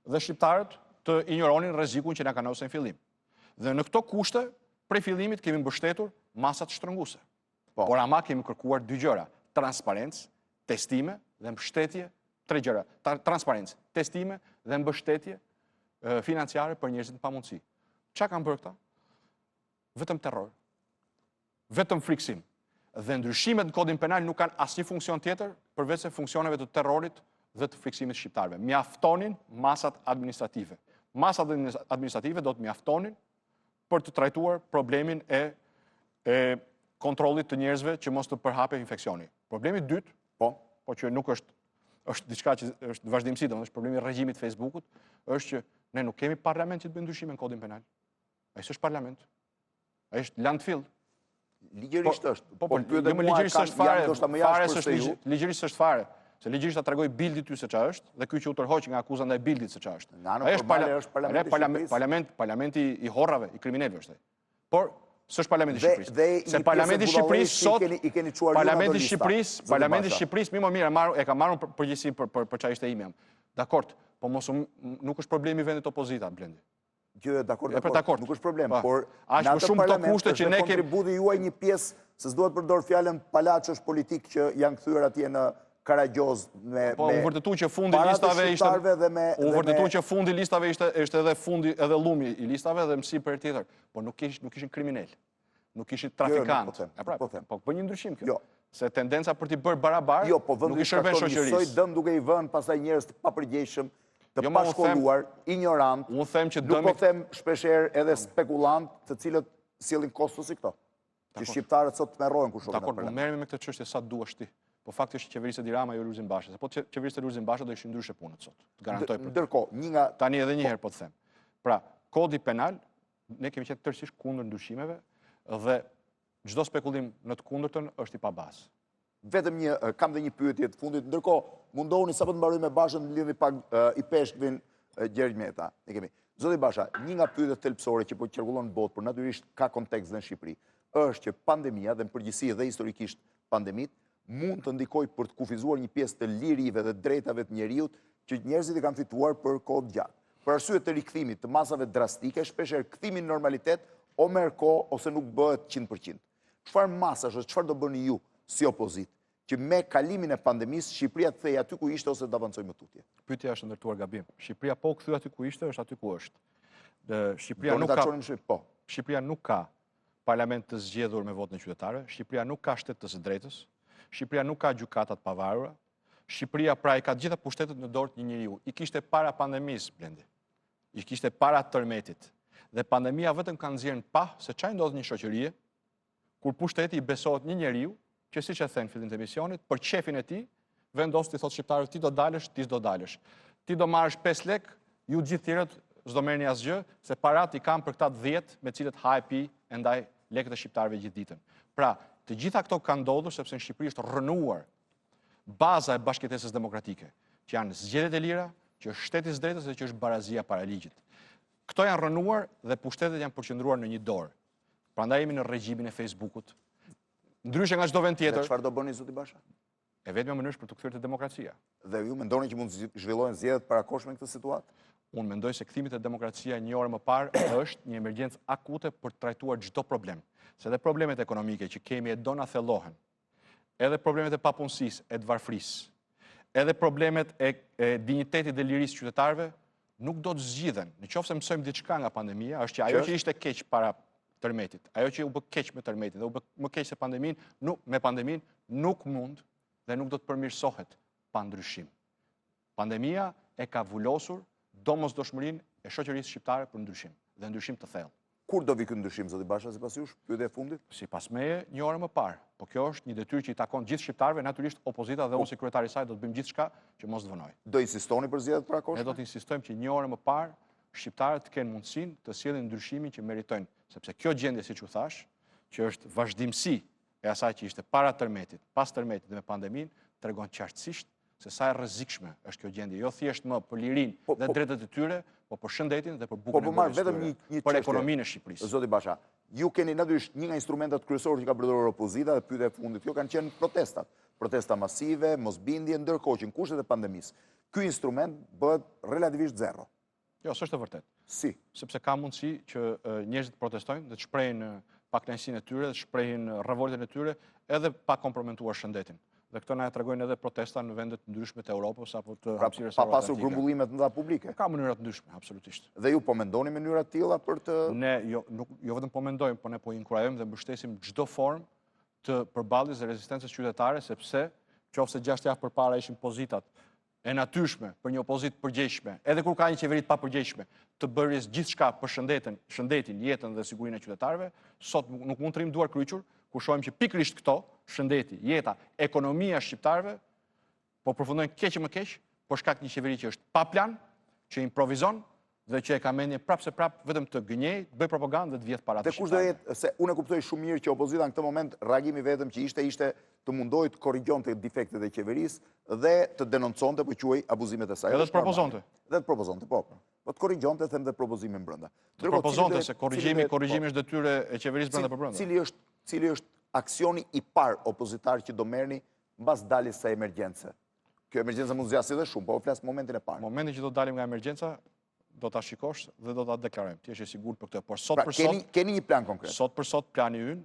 dhe shqiptarët të injoronin rrezikun që na kanë ose në fillim. Dhe në këto kushte, prej fillimit kemi mbështetur masat shtrënguese. Po. Por ama kemi kërkuar dy gjëra: transparencë, testime dhe mbështetje. Tre gjëra: transparencë, testime dhe mbështetje financiare për njerëzit në pamundësi. Çka kanë bërë këta? Vetëm terror. Vetëm friksim. Dhe ndryshimet në kodin penal nuk kanë asnjë funksion tjetër përveç se funksioneve të terrorit dhe të friksimit shqiptarëve. Mjaftonin masat administrative. Masat administrative do të mjaftonin për të trajtuar problemin e kontrollit të njerëzve që mos të përhapë infeksioni. Problemi i dytë, po që nuk është diçka që është vazhdimsi, domethënë është problemi i regjimit Facebookut, është që ne nuk kemi parlament që të bëjë ndryshime në kodin penal. Ai s'është parlament. Ai është landfill. Ligjërisht është. Po, ligjërisht është fare. Ligjërisht është fare. Se ligjërisht ta tregoj Blendi ty se ç'a është dhe ky që u tërhoq nga akuza ndaj Blendit se ç'a është. Ai është parlamenti i horrave, i kriminalëve është ai. Por s'është parlamenti i Shqipërisë. Se parlamenti i Shqipërisë sot i keni çuar parlamenti i Shqipërisë më mirë e ka marrën përgjegjësinë për ç'a ishte imi. Dakor, po mos nuk është problemi i vendit opozita, Blendi. Dakor, nuk është problem, por por aq më shumë të kushte që ne kemi kontributi juaj një pjesë, se s'duhet përdor fjalën palaçosh politik që janë kthyer atje në Karagjoz me po u vërtetu që fundi listave ishte fundi listave ishte edhe fundi edhe llumi i listave dhe mësipër tjetër, po nuk ishin kriminal, nuk ishin trafikantë. Po bën një ndryshim kjo. Se tendenca për t'i bërë barabar nuk i shërben shoqërisë. Njësoj dëm duke i vënë pastaj njerëz të papërgjegjshëm, të pashkolluar, ignorant, nuk po them shpeshherë edhe spekulant, të cilët sjellin kosto si këto. Që shqiptarët sot merrohen kur shohin. Dakor, po merremi me këtë çështje sa duash ti. Po fakti është që qeverisë e Dirama jo Lulzim Basha. Se po qeverisë e Lulzim Basha do ishin ndryshe punët sot. Të garantoj për. Ndërkohë, një nga tani edhe një herë po të them. Pra, kodi penal, ne kemi qenë tërësisht kundër ndryshimeve dhe çdo spekullim në të kundërtën është i pabazë. Vetëm kam dhe një pyetje të fundit. Ndërkohë, mundohuni sapo të mbaroj me Bashën lidhni pak i peshkvin Gjergj Meta. Ne kemi. Zoti Basha, një nga pyetjet thelbësore që po qarkullon në botë, por natyrisht ka kontekst në Shqipëri, është që pandemia dhe në përgjithësi dhe historikisht pandemitë mund të ndikoj për të kufizuar një pjesë të lirive dhe drejtave të njeriut që njerëzit i kanë fituar për kohë gjatë. Për arsye të rikthimit të masave drastike, shpeshherë kthimi në normalitet o merr kohë ose nuk bëhet 100%. Çfarë masash ose çfarë do bëni ju si opozitë që me kalimin e pandemisë Shqipëria të thejë aty ku ishte ose të avancojë më tutje? Pyetja është ndërtuar gabim. Shqipëria po kthy aty ku ishte, është aty ku është. Shqipëria nuk ka parlament të zgjedhur me votën e qytetarëve, Shqipëria nuk ka shtet të së drejtës, Shqipëria nuk ka gjykata të pavarura, Shqipëria pra i ka gjitha pushtetet në dorë të një njeriu. I kishte para pandemisë, Blendi. I kishte para tërmetit. Dhe pandemia vetëm ka nxjerrë në pah se çfarë ndodh në një shoqëri kur pushteti i besohet një njeriu që siç e thënë fillim të emisionit, për shefin e tij vendos ti thotë shqiptarëve ti do dalësh, ti s'do dalësh. Ti do marrësh 5 lek, ju gjithë tjerët s'do merrni asgjë, se parat i kanë për këta 10 me cilët ha e pi e ndaj lekët e shqiptarëve gjithë ditën. Pra, të gjitha këto kanë ndodhur sepse në Shqipëri është rënuar baza e bashkëjetesës demokratike, që janë zgjedhjet e lira, që është shteti i drejtës dhe që është barazia para ligjit. Këto janë rënuar dhe pushtetet janë përqendruar në një dorë. Prandaj jemi në regjimin e Facebookut. Ndryshe nga çdo vend tjetër. Çfarë do bëni zoti Basha? E vetmja mënyrë për të kthyer te demokracia. Dhe ju mendoni që mund të zhvillohen zgjedhjet parakoshme në këtë situatë? Unë mendoj se kthimi te demokracia një orë më parë është një emergjencë akute për të trajtuar çdo problem. Se edhe problemet ekonomike që kemi e do na thellohen, edhe problemet e papunësisë, e të varfrisë, edhe problemet e dinjitetit dhe lirisë qytetarëve nuk do të zgjidhen. Nëse mësojmë diçka nga pandemia, është që ajo që ishte keq para tërmetit, ajo që u bë keq me tërmetin dhe u bë më keq se me pandemin nuk mund dhe nuk do të përmirësohet pa ndryshim. Pandemia e ka vulosur domosdoshmërinë e shoqërisë shqiptare për ndryshim dhe ndryshim të thellë. Kur do vi ky ndryshim, zoti Basha, sipas jush, pyetja e fundit? Sipas meje, një orë më parë. Po kjo është një detyrë që i takon gjithë shqiptarëve, natyrisht opozita dhe unë si kryetari i saj do të bëjmë gjithçka që mos të vënoj. Do insistoni për zgjedhjet parakoshme? Ne do të insistojmë që një orë më parë shqiptarët të kenë mundësinë të sjellin ndryshimin që meritojnë, sepse kjo gjendje, siç u thash, që është vazhdimsi e asaj që ishte para tërmetit, pas tërmetit dhe me pandeminë, tregon qartësisht se sa e rrezikshme është kjo gjendje, jo thjesht më për lirinë dhe drejtat e tyre, po për shëndetin dhe për bukën e botës tyre, për ekonominë e Shqipërisë. Zoti Basha, ju keni natyrisht një nga instrumentat kryesorë që ka përdorur opozita dhe pyetja e fundit, kjo kanë qenë protestat. Protesta masive, mosbindje, ndërkohë që në kushtet e pandemisë, ky instrument bëhet relativisht zero. Jo, s'është e vërtet. Si? Sepse ka mundësi që njerëzit protestojnë dhe të shprehin pakënaqësinë e tyre, të shprehin revoltën e tyre, edhe pa kompromentuar shëndetin. Dhe këto na e tregojnë edhe protesta në vendet ndryshme të Europës apo të hapësirës pa pasur grumbullimet në publike. Ka mënyra të ndryshme, absolutisht. Dhe ju po mendoni mënyra të tilla për të Ne jo vetëm po mendojmë, po ne po inkurajojmë dhe mbështesim çdo formë të përballjes dhe rezistencës qytetare, sepse qofse 6 javë përpara ishin pozitat e natyrshme për një opozitë përgjegjshme, edhe kur ka një qeveri të papërgjegjshme, të bërjes gjithçka për shëndetin, jetën dhe sigurinë e qytetarëve, sot nuk mund të rrim duar kryqur, ku shohim që pikërisht këto, shëndeti, jeta, ekonomia e shqiptarëve, po përfundojnë keq më keq, por shkak një qeveri që është pa plan, që improvizon dhe që e ka mendje prapse vetëm të gënjej, të bëj propagandë dhe të vjedh paratë. Dhe kush do jetë, se unë e kuptoj shumë mirë që opozita në këtë moment reagimi vetëm që ishte të mundoj të korrigjonte defektet e qeverisë dhe të denonconte, po quaj abuzimet e saj. Edhe të propozonte. Dhe të propozonte, po. Po të korrigjonte, them dhe propozime brenda. Të propozonte se korrigjimi është detyrë e qeverisë brenda për brenda. Cili është aksioni i parë opozitar që do merrni mbas daljes së emergjencë? Kjo emergjenca mund zgjasë edhe shumë, po flas momentin e parë. Momentin që do dalim nga emergjenca, do ta shikosh dhe do ta deklarojmë. Ti je i sigurt për këtë, por sot për sot keni një plan konkret. Sot për sot plani ynë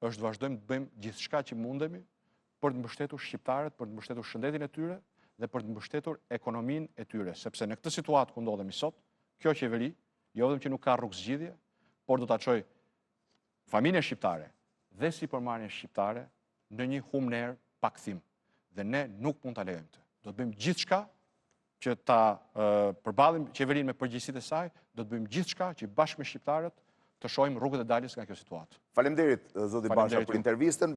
është të vazhdojmë të bëjmë gjithçka që mundemi për të mbështetur shqiptarët, për të mbështetur shëndetin e tyre dhe për të mbështetur ekonominë e tyre, sepse në këtë situatë ku ndodhemi sot, kjo qeveri jo vetëm që nuk ka rrugë zgjidhje, por do ta çojë familjen shqiptare dhe sipërmarrjen shqiptare në një humner pa kthim. Dhe ne nuk mund ta lejojmë këtë. Do të bëjmë gjithçka që ta përballim qeverinë me përgjegjësitë e saj, do të bëjmë gjithçka që bashkë me shqiptarët të shohim rrugët e daljes nga kjo situatë. Faleminderit zoti Basha për intervistën.